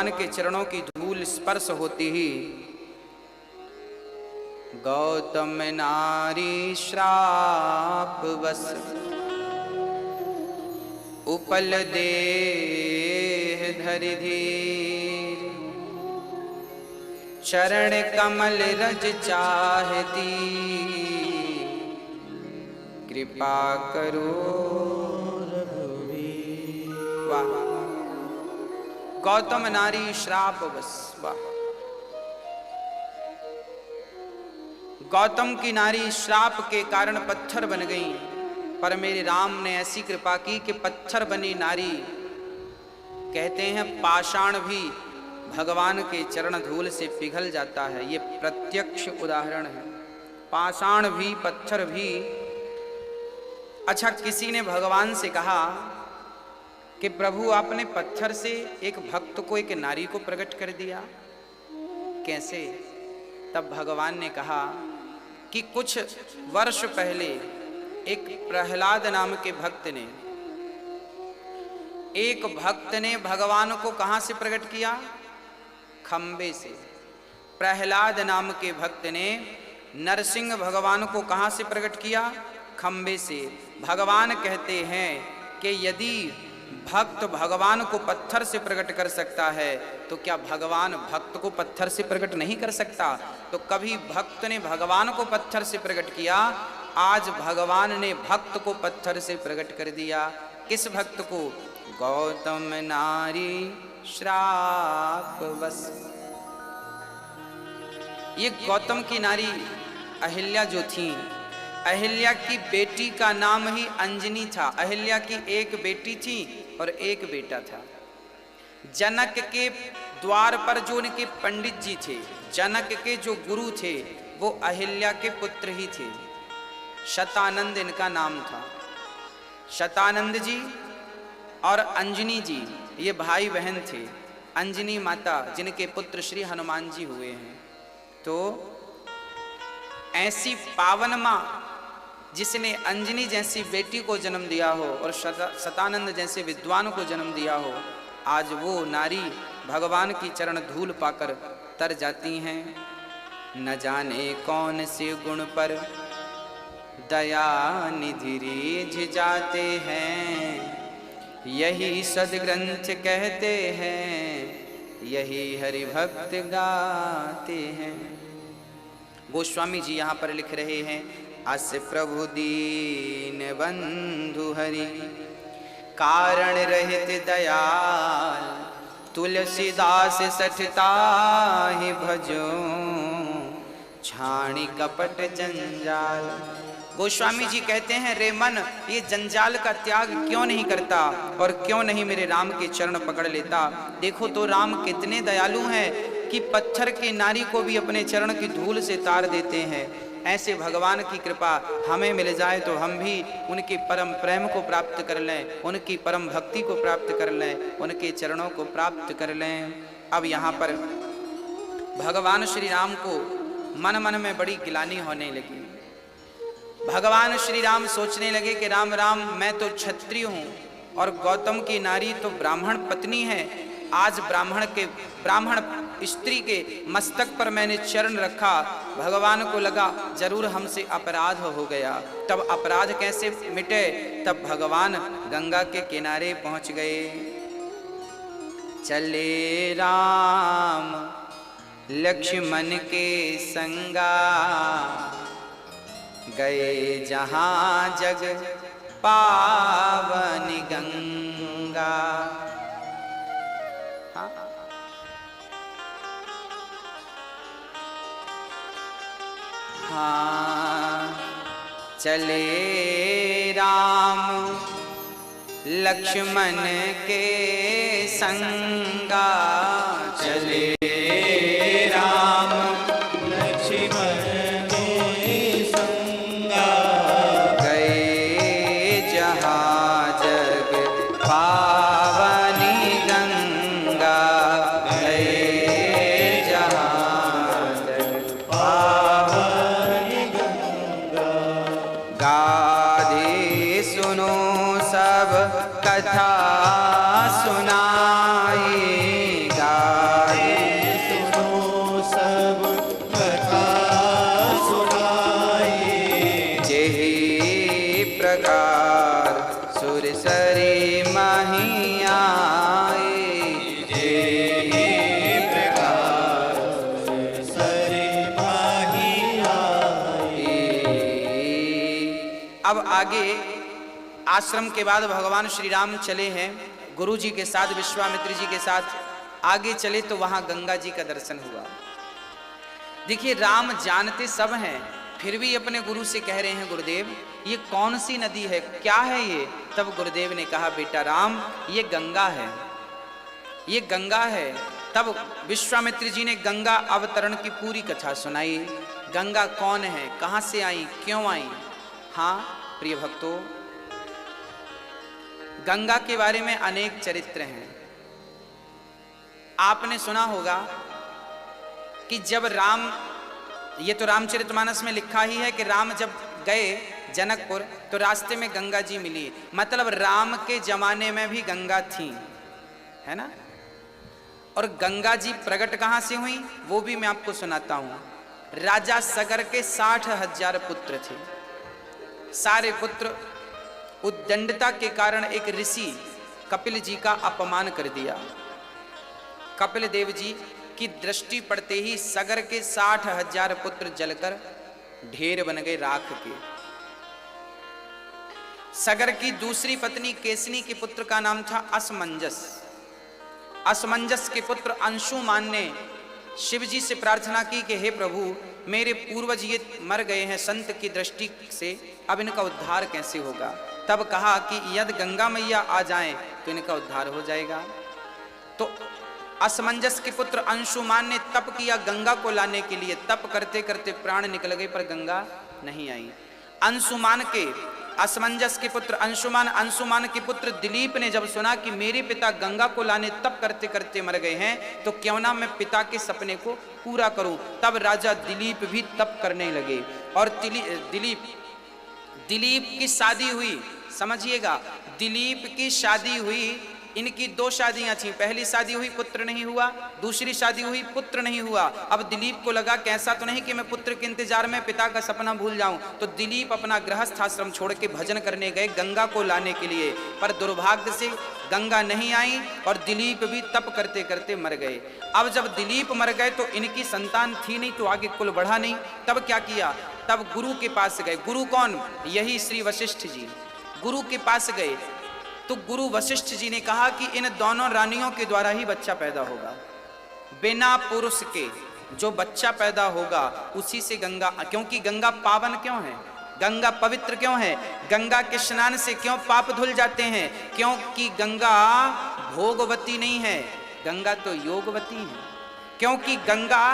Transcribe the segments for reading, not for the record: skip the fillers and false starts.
भगवान के चरणों की धूल स्पर्श होती ही गौतम नारी श्राप बस उपल देह धरि धीर, चरण कमल रज चाहती, कृपा करो रघुवीर। वाह, गौतम नारी श्राप बस। वाह, गौतम की नारी श्राप के कारण पत्थर बन गई, पर मेरे राम ने ऐसी कृपा की कि पत्थर बनी नारी, कहते हैं पाषाण भी भगवान के चरण धूल से पिघल जाता है। ये प्रत्यक्ष उदाहरण है। पाषाण भी, पत्थर भी। अच्छा, किसी ने भगवान से कहा कि प्रभु आपने पत्थर से एक भक्त को, एक नारी को प्रकट कर दिया, कैसे? तब भगवान ने कहा कि कुछ वर्ष पहले एक प्रहलाद नाम के भक्त ने भगवान को कहां से प्रकट किया? खंबे से। प्रहलाद नाम के भक्त ने नरसिंह भगवान को कहां से प्रकट किया? खंबे से। भगवान कहते हैं कि यदि भक्त भगवान को पत्थर से प्रकट कर सकता है तो क्या भगवान भक्त को पत्थर से प्रकट नहीं कर सकता? तो कभी भक्त ने भगवान को पत्थर से प्रकट किया, आज भगवान ने भक्त को पत्थर से प्रकट कर दिया। किस भक्त को? गौतम नारी श्राप बस। ये गौतम की नारी अहिल्या जो थी, अहिल्या की बेटी का नाम ही अंजनी था। अहिल्या की एक बेटी थी और एक बेटा था। जनक के द्वार पर जो उनके पंडित जी थे, जनक के जो गुरु थे, वो अहिल्या के पुत्र ही थे। शतानंद इनका नाम था। शतानंद जी और अंजनी जी ये भाई बहन थे। अंजनी माता जिनके पुत्र श्री हनुमान जी हुए हैं। तो ऐसी पावन माँ जिसने अंजनी जैसी बेटी को जन्म दिया हो और शतानंद जैसे विद्वान को जन्म दिया हो, आज वो नारी भगवान की चरण धूल पाकर तर जाती हैं। न जाने कौन से गुण पर दया निधि रीझ जाते हैं, यही सदग्रंथ कहते हैं, यही हरि भक्त गाते हैं। गोस्वामी जी यहाँ पर लिख रहे हैं, अस प्रभु दीन बंधु हरि, कारण रहित दयाल, तुलसीदास सठता ही भजो, छाणी कपट जंजाल। गोस्वामी जी कहते हैं, रे मन, ये जंजाल का त्याग क्यों नहीं करता और क्यों नहीं मेरे राम के चरण पकड़ लेता? देखो तो राम कितने दयालु हैं कि पत्थर की नारी को भी अपने चरण की धूल से तार देते हैं। ऐसे भगवान की कृपा हमें मिल जाए तो हम भी उनके परम प्रेम को प्राप्त कर लें, उनकी परम भक्ति को प्राप्त कर लें, उनके चरणों को प्राप्त कर लें। अब यहाँ पर भगवान श्री राम को मन मन में बड़ी गिलानी होने लगी। भगवान श्री राम सोचने लगे कि राम राम, मैं तो क्षत्रिय हूँ और गौतम की नारी तो ब्राह्मण पत्नी है। आज ब्राह्मण स्त्री के मस्तक पर मैंने चरण रखा, भगवान को लगा जरूर हमसे अपराध हो गया। तब अपराध कैसे मिटे? तब भगवान गंगा के किनारे पहुंच गए। चले राम लक्ष्मण के संगा, गए जहां जग पावन गंगा। हाँ, चले राम लक्ष्मण के संगा, चले राम लक्ष्मण के संगा, गए जहाँ जग पावनी गंगा, गए जहाँ जग पावनी गंगा। गाधे सुनो सब कथा सुनाई, गा प्रकार सुरसरी माही आए, जेहि प्रकार सुरसरी माही आए। अब आगे आश्रम के बाद भगवान श्री राम चले हैं गुरु जी के साथ, विश्वामित्र जी के साथ आगे चले तो वहां गंगा जी का दर्शन हुआ। देखिए राम जानते सब हैं, फिर भी अपने गुरु से कह रहे हैं गुरुदेव ये कौन सी नदी है, क्या है ये? तब गुरुदेव ने कहा बेटा राम ये गंगा है, ये गंगा है। तब विश्वामित्र जी ने गंगा अवतरण की पूरी कथा सुनाई। गंगा कौन है, कहां से आई, क्यों आई? हाँ प्रिय भक्तों, गंगा के बारे में अनेक चरित्र हैं। आपने सुना होगा कि जब राम, ये तो रामचरितमानस में लिखा ही है कि राम जब गए जनकपुर तो रास्ते में गंगा जी मिली, मतलब राम के जमाने में भी गंगा थी, है ना। और गंगा जी प्रकट कहां से हुई वो भी मैं आपको सुनाता हूं। राजा सगर के 60,000 पुत्र थे, सारे पुत्र उद्दंडता के कारण एक ऋषि कपिल जी का अपमान कर दिया। कपिल देव जी की दृष्टि पड़ते ही सगर के 60,000 पुत्र जलकर ढेर बन गए राख के। सगर की दूसरी पत्नी केसनी के पुत्र का नाम था असमंजस। असमंजस के पुत्र अंशुमान ने शिव जी से प्रार्थना की कि हे प्रभु मेरे पूर्वज ये मर गए हैं संत की दृष्टि से, अब इनका उद्धार कैसे होगा? तब कहा कि यदि गंगा मैया आ जाएं तो इनका उद्धार हो जाएगा। तो असमंजस के पुत्र अंशुमान ने तप किया गंगा को लाने के लिए। तप करते करते प्राण निकल गए पर गंगा नहीं आई। अंशुमान के, असमंजस के पुत्र अंशुमान के पुत्र दिलीप ने जब सुना कि मेरे पिता गंगा को लाने तप करते करते मर गए हैं तो क्यों ना मैं पिता के सपने को पूरा करूं, तब राजा दिलीप भी तप करने लगे। और दिलीप की शादी हुई, समझिएगा दिलीप की शादी हुई। इनकी 2 शादियां थी, पहली शादी हुई पुत्र नहीं हुआ, दूसरी शादी हुई पुत्र नहीं हुआ। अब दिलीप को लगा कि ऐसा तो नहीं कि मैं पुत्र के इंतजार में पिता का सपना भूल जाऊं, तो दिलीप अपना गृहस्थ आश्रम छोड़ के भजन करने गए गंगा को लाने के लिए। पर दुर्भाग्य से गंगा नहीं आई और दिलीप भी तप करते करते मर गए। अब जब दिलीप मर गए तो इनकी संतान थी नहीं तो आगे कुल बढ़ा नहीं। तब क्या किया, तब गुरु के पास गए। गुरु कौन? यही श्री वशिष्ठ जी। गुरु के पास गए तो गुरु वशिष्ठ जी ने कहा कि इन दोनों रानियों के द्वारा ही बच्चा पैदा होगा। बिना पुरुष के जो बच्चा पैदा होगा उसी से गंगा, क्योंकि गंगा पावन क्यों है, गंगा पवित्र क्यों है, गंगा के स्नान से क्यों पाप धुल जाते हैं? क्योंकि गंगा भोगवती नहीं है, गंगा तो योगवती है। क्योंकि गंगा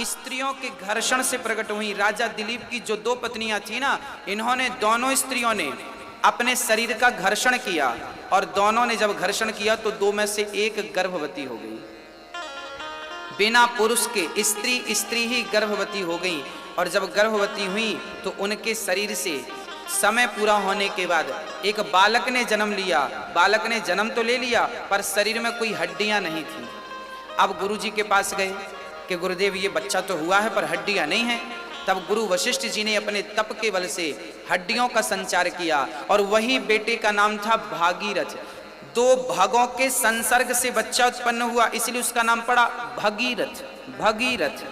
स्त्रियों के घर्षण से प्रकट हुई। राजा दिलीप की जो 2 पत्नियां थी ना, इन्होंने दोनों स्त्रियों ने अपने शरीर का घर्षण किया और दोनों ने जब घर्षण किया तो 2 में से एक गर्भवती हो गई। बिना पुरुष के स्त्री ही गर्भवती हो गई। और जब गर्भवती हुई तो उनके शरीर से समय पूरा होने के बाद एक बालक ने जन्म लिया। बालक ने जन्म तो ले लिया पर शरीर में कोई हड्डियां नहीं थी। अब गुरु जी के पास गए कि गुरुदेव ये बच्चा तो हुआ है पर हड्डियां नहीं हैं। तब गुरु वशिष्ठ जी ने अपने तप के बल से हड्डियों का संचार किया और वही बेटे का नाम था भागीरथ। 2 भागों के संसर्ग से बच्चा उत्पन्न हुआ, इसलिए उसका नाम पड़ा भगीरथ। भगीरथ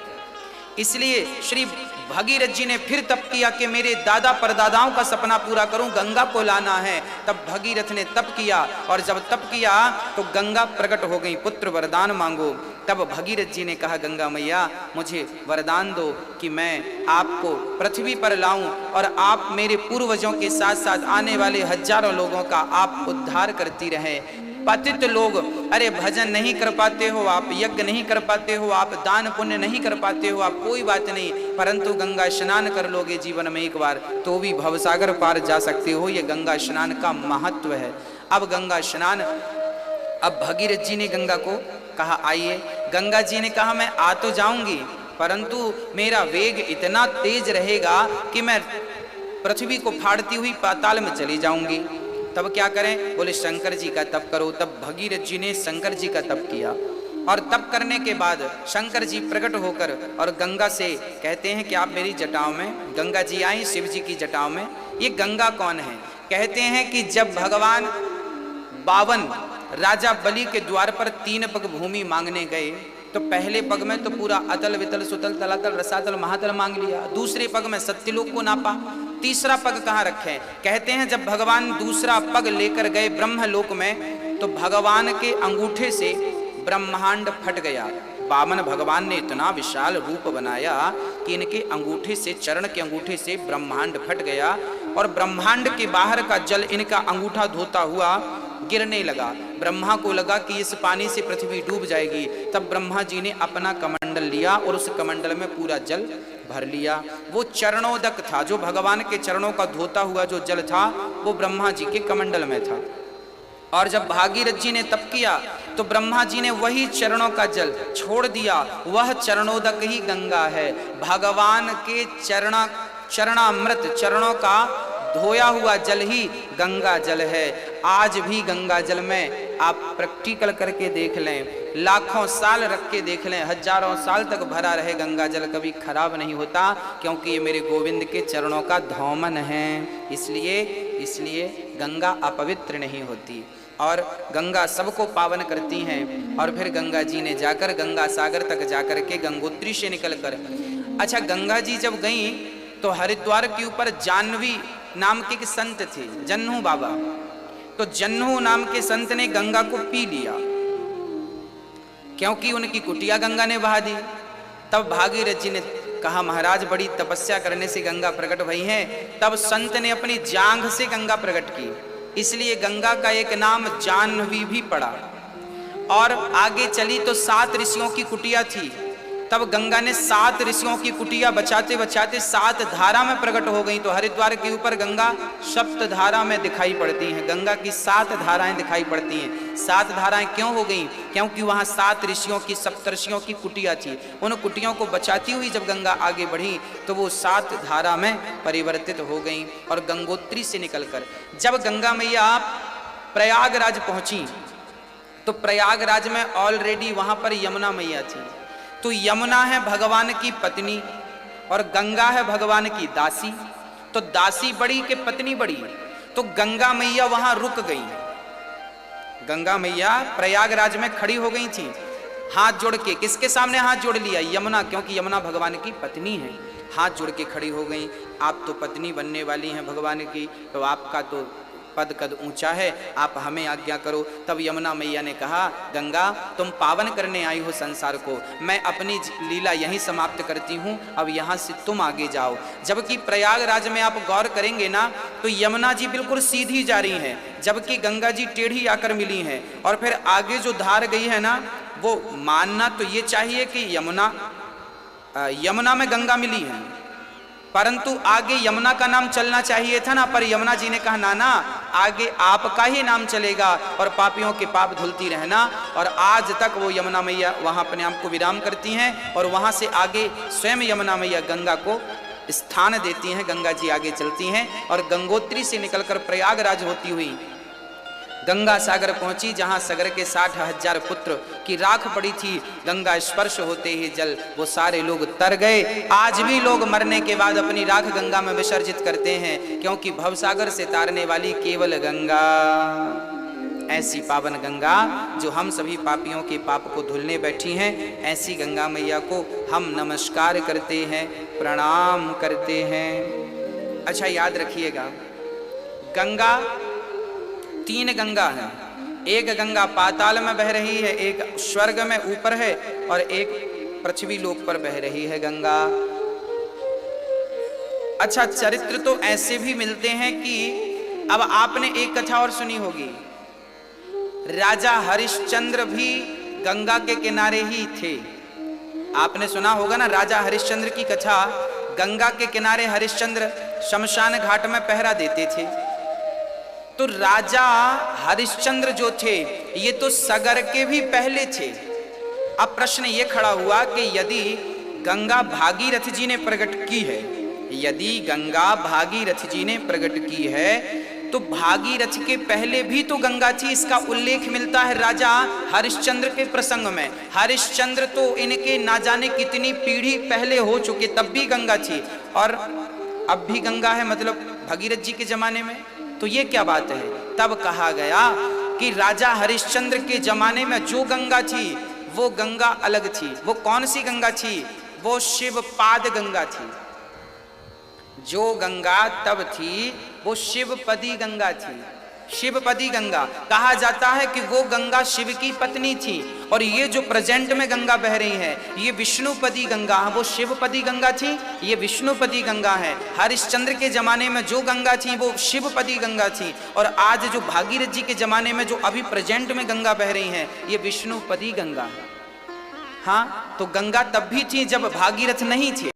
इसलिए श्री भगीरथ जी ने फिर तप किया कि मेरे दादा परदादाओं का सपना पूरा करूं, गंगा को लाना है। तब भगीरथ ने तप किया और जब तप किया तो गंगा प्रकट हो गई, पुत्र वरदान मांगो। तब भगीरथ जी ने कहा गंगा मैया मुझे वरदान दो कि मैं आपको पृथ्वी पर लाऊं और आप मेरे पूर्वजों के साथ साथ आने वाले हजारों लोगों का आप उद्धार करती रहें। पतित लोग, अरे भजन नहीं कर पाते हो आप, यज्ञ नहीं कर पाते हो आप, दान पुण्य नहीं कर पाते हो आप, कोई बात नहीं, परंतु गंगा स्नान कर लोगे जीवन में एक बार तो भी भवसागर पार जा सकते हो। ये गंगा स्नान का महत्व है। अब गंगा स्नान, अब भगीरथ जी ने गंगा को कहा आइए। गंगा जी ने कहा मैं आ तो जाऊंगी परंतु मेरा वेग इतना तेज रहेगा कि मैं पृथ्वी को फाड़ती हुई पाताल में चली जाऊंगी। तब क्या करें? बोले शंकर जी का तप करो। तब भगीरथ जी ने शंकर जी का तप किया और तप करने के बाद शंकर जी प्रकट होकर और गंगा से कहते हैं कि आप मेरी जटाओं में, गंगा जी आई शिव जी की जटाओं में। ये गंगा कौन है? कहते हैं कि जब भगवान 52 राजा बलि के द्वार पर 3 पग भूमि मांगने गए तो पहले पग में तो पूरा अतल वितल सुतल तलातल रसातल महातल मांग लिया, दूसरे पग में सत्यलोक को नापा, तीसरा पग कहाँ रखे? कहते हैं जब भगवान दूसरा पग लेकर गए ब्रह्मलोक में तो भगवान के अंगूठे से ब्रह्मांड फट गया। वामन भगवान ने इतना विशाल रूप बनाया कि इनके अंगूठे से, चरण के अंगूठे से ब्रह्मांड फट गया और ब्रह्मांड के बाहर का जल इनका अंगूठा धोता हुआ गिरने लगा। ब्रह्मा को लगा कि इस पानी से पृथ्वी डूब जाएगी। तब ब्रह्मा जी ने अपना कमंडल लिया और उस कमंडल में पूरा जल भर लिया। वो चरणोदक था, जो भगवान के चरणों का धोता हुआ जो जल था वो ब्रह्मा जी के कमंडल में था। और जब भागीरथ जी ने तप किया तो ब्रह्मा जी ने वही चरणों का जल छोड़ दिया, वह चरणोदक ही गंगा है। भगवान के चरणामृत, चरणों का धोया हुआ जल ही गंगा जल है। आज भी गंगा जल में आप प्रैक्टिकल करके देख लें, लाखों साल रख के देख लें, हजारों साल तक भरा रहे गंगा जल, कभी खराब नहीं होता, क्योंकि ये मेरे गोविंद के चरणों का धौमन है। इसलिए गंगा अपवित्र नहीं होती और गंगा सबको पावन करती हैं। और फिर गंगा जी ने जाकर गंगा सागर तक जाकर के गंगोत्री से निकलकर, अच्छा गंगा जी जब गई तो हरिद्वार के ऊपर जाह्नवी नाम के एक संत थे, जन्नू बाबा। तो जन्नू नाम के संत ने गंगा को पी लिया, क्योंकि उनकी कुटिया गंगा ने बहा दी। तब भागीरथ जी ने कहा महाराज बड़ी तपस्या करने से गंगा प्रकट हुई है। तब संत ने अपनी जांघ से गंगा प्रकट की, इसलिए गंगा का एक नाम जाह्नवी भी पड़ा। और आगे चली तो 7 ऋषियों की कुटिया थी। तब गंगा ने 7 ऋषियों की कुटिया बचाते बचाते 7 धारा में प्रकट हो गई। तो हरिद्वार के ऊपर गंगा सप्त धारा में दिखाई पड़ती हैं, गंगा की 7 धाराएं दिखाई पड़ती हैं। 7 धाराएं क्यों हो गई? क्योंकि वहाँ 7 ऋषियों की, सप्तऋषियों की कुटिया थी। उन कुटियों को बचाती हुई जब गंगा आगे बढ़ी तो वो 7 धारा में परिवर्तित हो गई। और गंगोत्री से निकलकर जब गंगा मैया प्रयागराज पहुंची तो प्रयागराज में ऑलरेडी वहां पर यमुना मैया थी। तो यमुना है भगवान की पत्नी और गंगा है भगवान की दासी। तो दासी बड़ी के पत्नी बड़ी, तो गंगा मैया वहां रुक गई। गंगा मैया प्रयागराज में खड़ी हो गई थी, हाथ जोड़ के। किसके सामने हाथ जोड़ लिया? यमुना, क्योंकि यमुना भगवान की पत्नी है। हाथ जोड़ के खड़ी हो गई। आप तो पत्नी बनने वाली हैं भगवान की, तो आपका तो पद कद ऊंचा है, आप हमें आज्ञा करो। तब यमुना मैया ने कहा गंगा तुम पावन करने आई हो संसार को, मैं अपनी लीला यहीं समाप्त करती हूँ, अब यहाँ से तुम आगे जाओ। जबकि प्रयागराज में आप गौर करेंगे ना तो यमुना जी बिल्कुल सीधी जा रही हैं, जबकि गंगा जी टेढ़ी आकर मिली हैं। और फिर आगे जो धार गई है ना, वो मानना तो ये चाहिए कि यमुना में गंगा मिली है, परंतु आगे यमुना का नाम चलना चाहिए था ना। पर यमुना जी ने कहा ना, आगे आपका ही नाम चलेगा और पापियों के पाप धुलती रहना। और आज तक वो यमुना मैया वहां अपने आप को विराम करती हैं और वहां से आगे स्वयं यमुना मैया गंगा को स्थान देती हैं। गंगा जी आगे चलती हैं और गंगोत्री से निकलकर प्रयागराज होती हुई गंगा सागर पहुंची, जहां सागर के 60,000 पुत्र की राख पड़ी थी। गंगा स्पर्श होते ही जल वो सारे लोग तर गए। आज भी लोग मरने के बाद अपनी राख गंगा में विसर्जित करते हैं, क्योंकि भवसागर से तारने वाली केवल गंगा, ऐसी पावन गंगा जो हम सभी पापियों के पाप को धुलने बैठी हैं, ऐसी गंगा मैया को हम नमस्कार करते हैं, प्रणाम करते हैं। अच्छा याद रखिएगा, गंगा 3 गंगा है। एक गंगा पाताल में बह रही है, एक स्वर्ग में ऊपर है और एक पृथ्वी लोक पर बह रही है गंगा। अच्छा चरित्र तो ऐसे भी मिलते हैं कि अब आपने एक कथा और सुनी होगी, राजा हरिश्चंद्र भी गंगा के किनारे ही थे। आपने सुना होगा ना राजा हरिश्चंद्र की कथा। गंगा के किनारे हरिश्चंद्र शमशान घाट में पहरा देते थे। तो राजा हरिश्चंद्र जो थे ये तो सागर के भी पहले थे। अब प्रश्न ये खड़ा हुआ कि यदि गंगा भागीरथ जी ने प्रकट की है, यदि गंगा भागीरथ जी ने प्रकट की है तो भागीरथ के पहले भी तो गंगा थी। इसका उल्लेख मिलता है राजा हरिश्चंद्र के प्रसंग में। हरिश्चंद्र तो इनके ना जाने कितनी पीढ़ी पहले हो चुके, तब भी गंगा थी। और अब भी गंगा है, मतलब भगीरथ जी के जमाने में। तो ये क्या बात है? तब कहा गया कि राजा हरिश्चंद्र के जमाने में जो गंगा थी वो गंगा अलग थी। वो कौन सी गंगा थी? वो शिवपाद गंगा थी। जो गंगा तब थी वो शिवपदी गंगा थी। शिवपदी गंगा कहा जाता है कि वो गंगा शिव की पत्नी थी, और ये जो प्रेजेंट में गंगा बह रही है ये विष्णुपदी गंगा। वो शिवपदी गंगा थी, ये विष्णुपदी गंगा है। हरिश्चंद्र के जमाने में जो गंगा थी वो शिवपदी गंगा थी, और आज जो भागीरथ जी के जमाने में जो अभी प्रेजेंट में गंगा बह रही है ये विष्णुपदी गंगा है। हाँ, तो गंगा तब भी थी जब भागीरथ नहीं थे,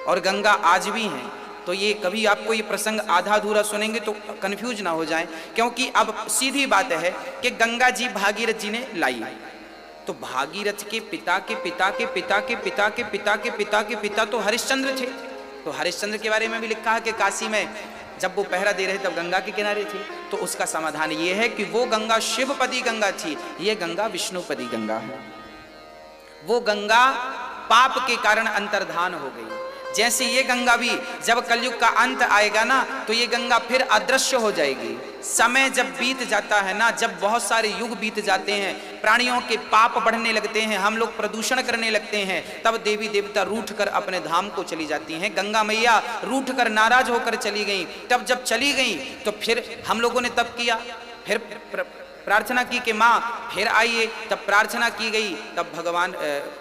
और गंगा आज भी है। तो ये कभी आपको ये प्रसंग आधा अधूरा सुनेंगे तो कंफ्यूज ना हो जाए, क्योंकि अब सीधी बात है कि गंगा जी भागीरथ जी ने लाई, तो भागीरथ के पिता के पिता के पिता के पिता के पिता के पिता के पिता तो हरिश्चंद्र थे। तो हरिश्चंद्र के बारे में भी लिखा है कि काशी में जब वो पहरा दे रहे तब गंगा के किनारे थे। तो उसका समाधान ये है कि वो गंगा शिवपदी गंगा थी, ये गंगा विष्णुपदी गंगा है। वो गंगा पाप के कारण अंतर्धान हो गई। जैसे ये गंगा भी जब कलयुग का अंत आएगा ना तो ये गंगा फिर अदृश्य हो जाएगी। समय जब बीत जाता है ना, जब बहुत सारे युग बीत जाते हैं, प्राणियों के पाप बढ़ने लगते हैं, हम लोग प्रदूषण करने लगते हैं, तब देवी देवता रूठ कर अपने धाम को चली जाती हैं। गंगा मैया रूठ कर नाराज होकर चली गई। तब जब चली गई तो फिर हम लोगों ने तब किया, फिर प्रार्थना की कि माँ फिर आइए। तब प्रार्थना की गई, तब भगवान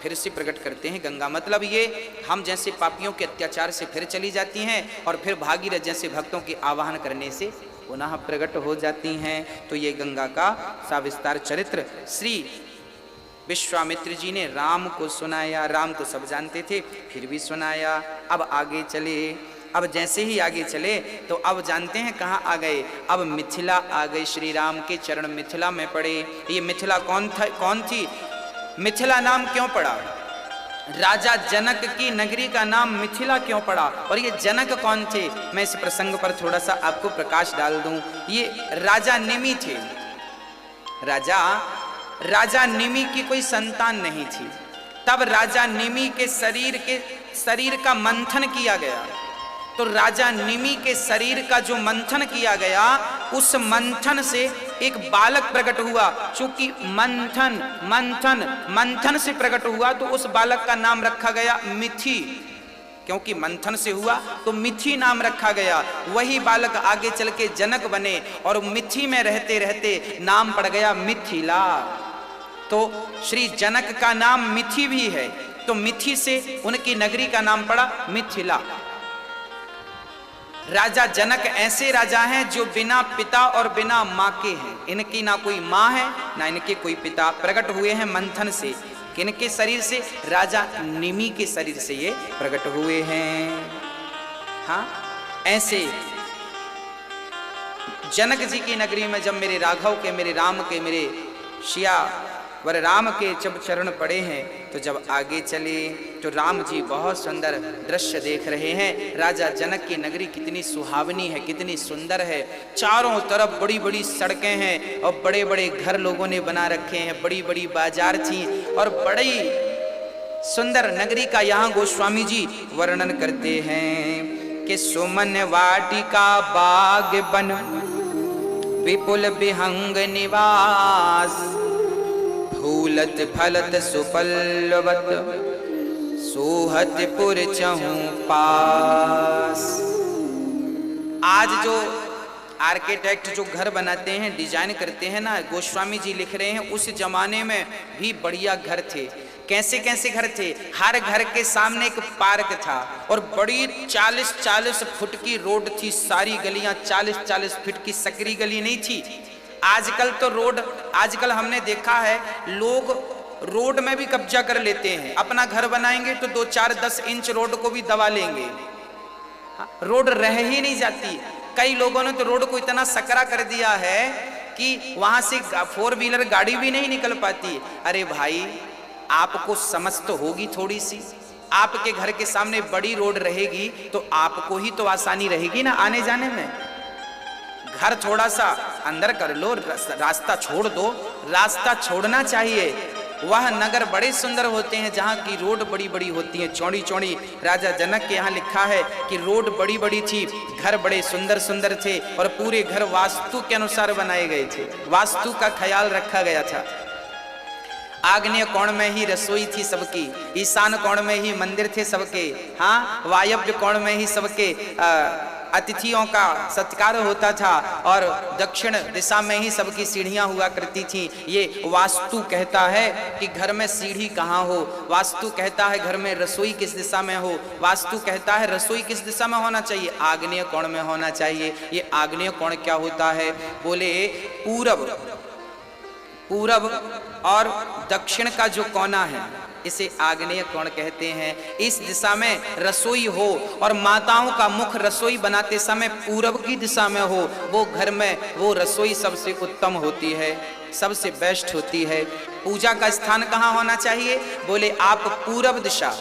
फिर से प्रकट करते हैं गंगा। मतलब ये हम जैसे पापियों के अत्याचार से फिर चली जाती हैं, और फिर भागीरथ जैसे भक्तों के आवाहन करने से पुनः प्रकट हो जाती हैं। तो ये गंगा का सविस्तार चरित्र श्री विश्वामित्र जी ने राम को सुनाया। राम तो सब जानते थे, फिर भी सुनाया। अब आगे चले। अब जैसे ही आगे चले तो अब जानते हैं कहाँ आ गए? अब मिथिला आ गए। श्री राम के चरण मिथिला में पड़े। ये मिथिला कौन थी? मिथिला नाम क्यों पड़ा? राजा जनक की नगरी का नाम मिथिला क्यों पड़ा? और ये जनक कौन थे? मैं इस प्रसंग पर थोड़ा सा आपको प्रकाश डाल दूं। ये राजा निमि थे। राजा निमि की कोई संतान नहीं थी। तब राजा निमि के शरीर का मंथन किया गया। तो राजा निमि के शरीर का जो मंथन किया गया, उस मंथन से एक बालक प्रकट हुआ। चूंकि मंथन से प्रकट हुआ तो उस बालक का नाम रखा गया मिथि। क्योंकि मंथन से हुआ तो मिथि नाम रखा गया। वही बालक आगे चल के जनक बने, और मिथि में रहते रहते नाम पड़ गया मिथिला। तो श्री जनक का नाम मिथि भी है, तो मिथि से उनकी नगरी का नाम पड़ा मिथिला। राजा जनक ऐसे राजा हैं जो बिना पिता और बिना माँ के हैं। इनकी ना कोई माँ है ना इनके कोई पिता। प्रकट हुए हैं मंथन से। किनके शरीर से? राजा निमि के शरीर से ये प्रकट हुए हैं। हाँ, ऐसे जनक जी की नगरी में जब मेरे राघव के, मेरे राम के, मेरे शिया वर राम के जब चरण पड़े हैं, तो जब आगे चले तो राम जी बहुत सुंदर दृश्य देख रहे हैं। राजा जनक की नगरी कितनी सुहावनी है, कितनी सुंदर है। चारों तरफ बड़ी बड़ी सड़कें हैं और बड़े बड़े घर लोगों ने बना रखे हैं। बड़ी बड़ी बाजार थी और बड़ी सुंदर नगरी का यहाँ गोस्वामी जी वर्णन करते हैं कि सुमन वाटिका बाग बन विपुल विहंग निवास, फूलत फलत सुपल्लवत सोहत पुर चहूं पास। आज जो आर्किटेक्ट जो घर बनाते हैं, डिजाइन करते हैं ना, गोस्वामी जी लिख रहे हैं उस जमाने में भी बढ़िया घर थे। कैसे कैसे घर थे? हर घर के सामने एक पार्क था और बड़ी 40-40 फुट की रोड थी। सारी गलियां 40-40 फुट की, सकरी गली नहीं थी। आजकल तो रोड, आजकल हमने देखा है लोग रोड में भी कब्जा कर लेते हैं। अपना घर बनाएंगे तो 2-4-10 इंच रोड को भी दबा लेंगे। रोड रह ही नहीं जाती। कई लोगों ने तो रोड को इतना सकरा कर दिया है कि वहां से 4 व्हीलर गाड़ी भी नहीं निकल पाती। अरे भाई, आपको समझ तो होगी थोड़ी सी। आपके घर के सामने बड़ी रोड रहेगी तो आपको ही तो आसानी रहेगी ना आने जाने में। घर थोड़ा सा अंदर कर लो, रास्ता छोड़ दो। रास्ता छोड़ना चाहिए। वह नगर बड़े सुंदर होते हैं जहाँ की रोड बड़ी बड़ी होती हैं, चौड़ी चौड़ी। राजा जनक के यहाँ लिखा है कि रोड बड़ी बड़ी थी, घर बड़े सुंदर सुंदर थे और पूरे घर वास्तु के अनुसार बनाए गए थे, वास्तु का ख्याल रखा गया था। आग्नेय कोण में ही रसोई थी सबकी, ईशान कोण में ही मंदिर थे सबके, हाँ, वायव्य कोण में ही सबके अतिथियों का सत्कार होता था और दक्षिण दिशा में ही सबकी सीढ़ियां हुआ करती थी। ये वास्तु कहता है कि घर में सीढ़ी कहाँ हो, वास्तु कहता है घर में रसोई किस दिशा में हो, वास्तु कहता है रसोई किस दिशा में होना चाहिए, आग्नेय कोण में होना चाहिए। ये आग्नेय कोण क्या होता है, बोले पूरब, पूरब और दक्षिण का जो कोना है इसे आग्नेय कोण कहते हैं। इस दिशा में रसोई हो और माताओं का मुख रसोई बनाते समय पूरब की दिशा में हो, वो घर में वो रसोई सबसे उत्तम होती है, सबसे बेस्ट होती है। पूजा का स्थान कहाँ होना चाहिए, बोले आप पूरब दिशा,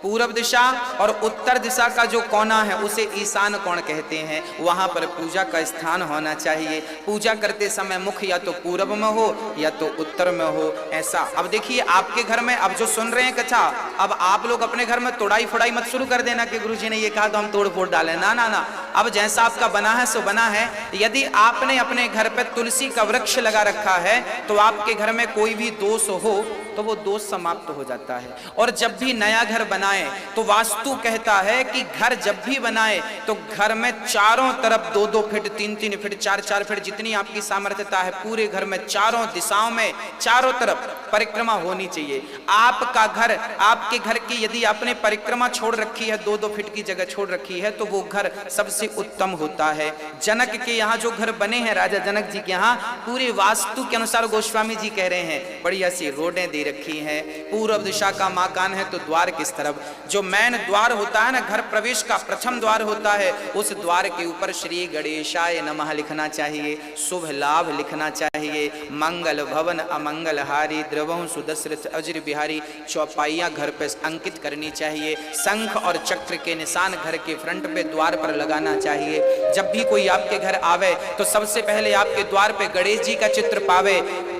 पूरब दिशा और उत्तर दिशा का जो कोना है उसे ईशान कोण कहते हैं, वहां पर पूजा का स्थान होना चाहिए। पूजा करते समय मुख या तो पूरब में हो या तो उत्तर में हो, ऐसा। अब देखिए आपके घर में, अब जो सुन रहे हैं कथा, अब आप लोग अपने घर में तोड़ाई फोड़ाई मत शुरू कर देना कि गुरुजी ने ये कहा तो हम तोड़ फोड़ डालें, ना ना ना। अब जैसा आपका बना है सो बना है। यदि आपने अपने घर पर तुलसी का वृक्ष लगा रखा है तो आपके घर में कोई भी दोष हो तो वो दोष समाप्त हो जाता है। और जब भी नया घर बनाए तो वास्तु कहता है कि घर जब भी बनाए तो घर में चारों तरफ 2-2 फीट, 3-3 फीट, 4-4 फीट जितनी आपकी सामर्थ्यता है पूरे घर में चारों दिशाओं में चारों तरफ परिक्रमा होनी चाहिए। आपका घर, आपके घर की यदि आपने परिक्रमा छोड़ रखी है, 2-2 फीट की जगह छोड़ रखी है तो वो घर सबसे उत्तम होता है। जनक के यहाँ जो घर बने हैं, राजा जनक जी के यहाँ, पूरे वास्तु के अनुसार गोस्वामी जी कह रहे हैं बढ़िया सी रोडें दे रखी हैं। पूर्व दिशा का मकान है तो द्वार किस तरफ, जो मैन द्वार होता है ना, घर प्रवेश का प्रथम द्वार होता है, उस द्वार के ऊपर श्री गणेशाय नमः लिखना चाहिए, शुभ लाभ लिखना चाहिए, मंगल भवन अमंगल हारी द्रवहु सुदशरथ अजर बिहारी, चौपाइयां घर पे अंकित करनी चाहिए। शंख और चक्र के निशान घर के फ्रंट पे द्वार पर लगाना चाहिए। जब भी कोई आपके घर आवे तो सबसे पहले आपके द्वार पे गणेश जी का चित्र पावे,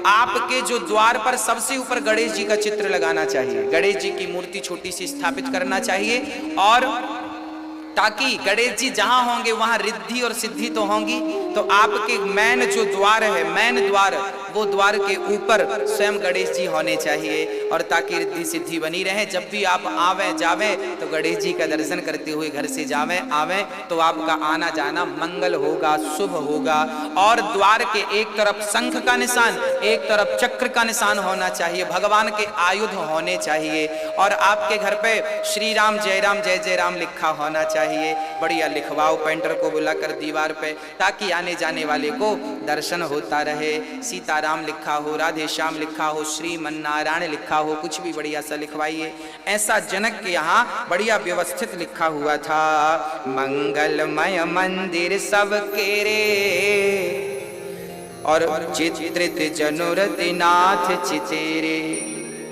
आपके जो द्वार पर सबसे ऊपर गणेश जी का चित्र लगाना चाहिए, गणेश जी की मूर्ति छोटी सी स्थापित करना चाहिए, और ताकि गणेश जी जहां होंगे वहां रिद्धि और सिद्धि तो होंगी। तो आपके मैन जो द्वार है, मैन द्वार, वो द्वार के ऊपर स्वयं गणेश जी होने चाहिए, और ताकि रिद्धि सिद्धि बनी रहे। जब भी आप आवे जावे तो गणेश जी का दर्शन करते हुए घर से जावे आवे तो आपका आना जाना मंगल होगा, शुभ होगा। और द्वार के एक तरफ शंख का निशान, एक तरफ चक्र का निशान होना चाहिए, भगवान के आयुध होने चाहिए, और आपके घर पे श्री राम जय राम लिखा होना चाहिए। बढ़िया लिखवाओ पेंटर को बुलाकर दीवार पे, ताकि आने जाने वाले को दर्शन होता रहे। सीताराम लिखा हो, राधे श्याम लिखा हो, श्रीमन्नारायण लिखा हो, कुछ भी बढ़िया सा लिखवाइए। ऐसा जनक के यहाँ बढ़िया व्यवस्थित लिखा हुआ था। मंगलमय मंदिर सबके रे और चित्रित जनुरति नाथ चितेरे।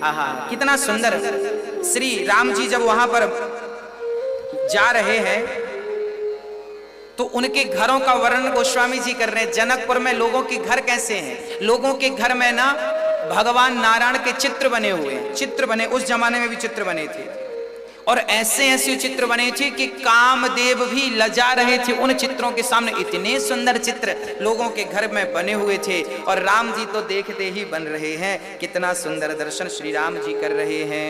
आहा, कितना सुंदर। श्री राम जी जब वहां पर जा रहे हैं तो उनके घरों का वर्णन गोस्वामी जी कर रहे हैं। जनकपुर में लोगों के घर कैसे हैं, लोगों के घर में ना भगवान नारायण के चित्र बने हुए हैं, चित्र बने, उस जमाने में भी चित्र बने थे, और ऐसे ऐसे चित्र बने थे कि कामदेव भी लजा रहे थे उन चित्रों के सामने। इतने सुंदर चित्र लोगों के घर में बने हुए थे, और राम जी तो देखते ही बन रहे हैं। कितना सुंदर दर्शन श्री राम जी कर रहे हैं।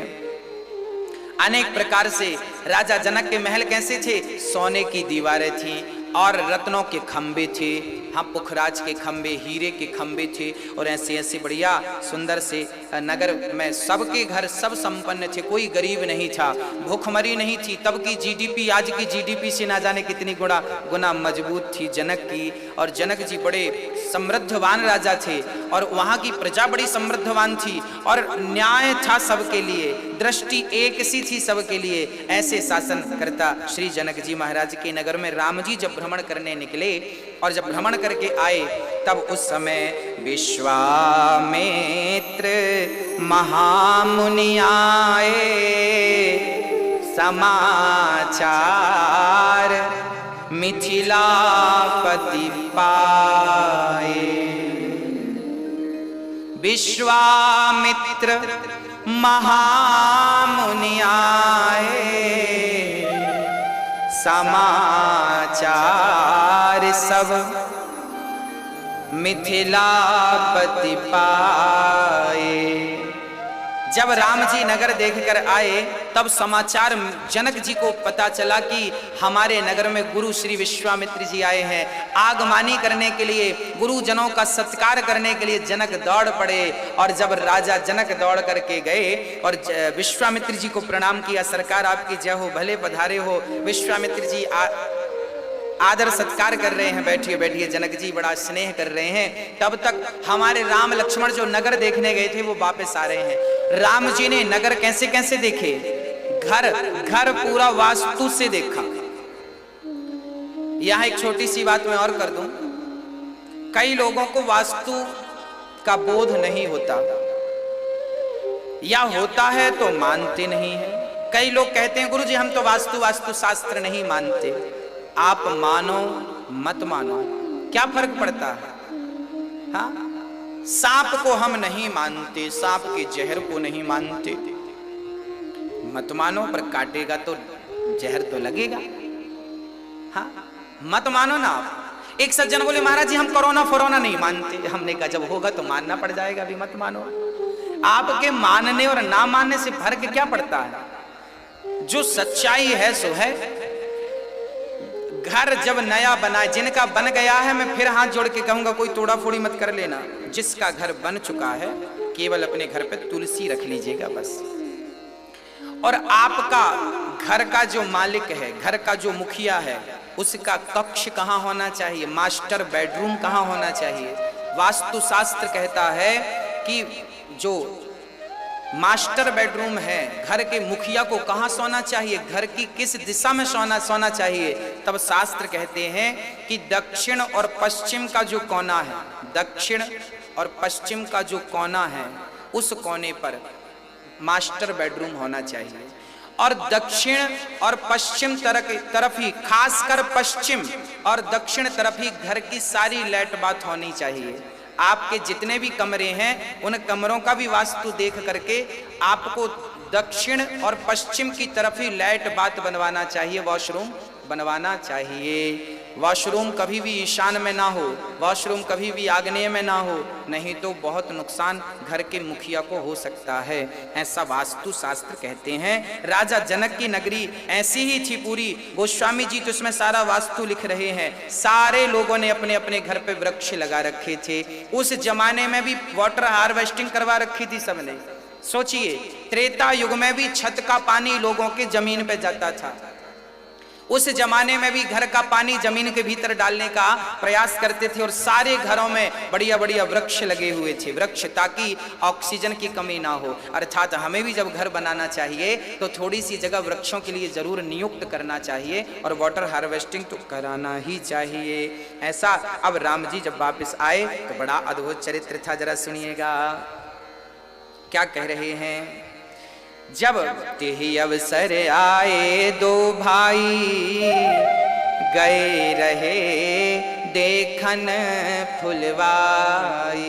अनेक प्रकार से राजा जनक के महल कैसे थे, सोने की दीवारें थी और रत्नों के खंबे थे, हाँ, पुखराज के खंबे, हीरे के खंबे थे, और ऐसे ऐसे बढ़िया सुंदर से नगर में सबके घर सब संपन्न थे, कोई गरीब नहीं था, भूखमरी नहीं थी। तब की जीडीपी आज की जीडीपी से ना जाने कितनी गुना मजबूत थी जनक की। और जनक जी बड़े समृद्धवान राजा थे, और वहाँ की प्रजा बड़ी समृद्धवान थी, और न्याय था सबके लिए, दृष्टि एक सी थी सबके लिए। ऐसे शासन करता श्री जनक जी महाराज के नगर में राम जी जब भ्रमण करने निकले, और जब भ्रमण करके आए तब उस समय विश्वामित्र महामुनि आए, समाचार मिथिलापति पाए। विश्वामित्र महामुनि आए, समाचार सब मिथिलापति पाए। जब राम जी नगर देखकर आए तब समाचार जनक जी को पता चला कि हमारे नगर में गुरु श्री विश्वामित्र जी आए हैं। आगमनी करने के लिए, गुरुजनों का सत्कार करने के लिए जनक दौड़ पड़े। और जब राजा जनक दौड़ करके गए और विश्वामित्र जी को प्रणाम किया, सरकार आपकी जय हो, भले पधारे हो। विश्वामित्र जी आदर सत्कार कर रहे हैं, बैठिए बैठिए। जनक जी बड़ा स्नेह कर रहे हैं। तब तक हमारे राम लक्ष्मण जो नगर देखने गए थे वो वापस आ रहे हैं। राम जी ने नगर कैसे कैसे देखे, घर घर पूरा वास्तु से देखा। यहां एक छोटी सी बात मैं और कर दूं, कई लोगों को वास्तु का बोध नहीं होता, या होता है तो मानते नहीं है। कई लोग कहते हैं गुरु जी हम तो वास्तु शास्त्र नहीं मानते। आप मानो मत मानो, क्या फर्क पड़ता है? हाँ, सांप को हम नहीं मानते, सांप के जहर को नहीं मानते। मत मानो, पर काटेगा तो जहर तो लगेगा। हाँ, मत मानो ना आप। एक सज्जन बोले महाराज जी हम कोरोना फोरोना नहीं मानते। हमने कहा जब होगा तो मानना पड़ जाएगा, अभी मत मानो। आपके मानने और ना मानने से फर्क क्या पड़ता है? जो सच्चाई है सो है। घर जब नया बना, जिनका बन गया है, मैं फिर हाथ जोड़ के कहूंगा कोई तोड़ा फोड़ी मत कर लेना। जिसका घर बन चुका है केवल अपने घर पे तुलसी रख लीजिएगा बस। और आपका घर का जो मालिक है, घर का जो मुखिया है, उसका कक्ष कहाँ होना चाहिए, मास्टर बेडरूम कहाँ होना चाहिए? वास्तुशास्त्र कहता है कि जो मास्टर बेडरूम है, घर के मुखिया को कहाँ सोना चाहिए, घर की किस दिशा में सोना चाहिए? तब शास्त्र कहते हैं कि दक्षिण और पश्चिम का जो कोना है, दक्षिण और पश्चिम का जो कोना है, उस कोने पर मास्टर बेडरूम होना चाहिए। और दक्षिण और पश्चिम तरफ ही, खासकर पश्चिम और दक्षिण तरफ ही घर की सारी लाइट बात होनी चाहिए। आपके जितने भी कमरे हैं उन कमरों का भी वास्तु देख करके आपको दक्षिण और पश्चिम की तरफ ही लाइट बात बनवाना चाहिए, वॉशरूम बनवाना चाहिए। वॉशरूम कभी भी ईशान में ना हो, वॉशरूम कभी भी आग्नेय में ना हो, नहीं तो बहुत नुकसान घर के मुखिया को हो सकता है। ऐसा वास्तु शास्त्र कहते हैं। राजा जनक की नगरी ऐसी ही थी पूरी। गोस्वामी जी तो इसमें सारा वास्तु लिख रहे हैं। सारे लोगों ने अपने अपने घर पे वृक्ष लगा रखे थे। उस जमाने में भी वाटर हार्वेस्टिंग करवा रखी थी सबने। सोचिए, त्रेता युग में भी छत का पानी लोगों के जमीन पे जाता था। उस जमाने में भी घर का पानी जमीन के भीतर डालने का प्रयास करते थे। और सारे घरों में बढ़िया बढ़िया वृक्ष लगे हुए थे, वृक्ष, ताकि ऑक्सीजन की कमी ना हो। अर्थात हमें भी जब घर बनाना चाहिए तो थोड़ी सी जगह वृक्षों के लिए जरूर नियुक्त करना चाहिए और वाटर हार्वेस्टिंग तो कराना ही चाहिए। ऐसा अब राम जी जब वापस आए तो बड़ा अद्भुत चरित्र था, जरा सुनिएगा क्या कह रहे हैं। जब तेहि अवसर आए दो भाई, गए रहे देखन फुलवाई।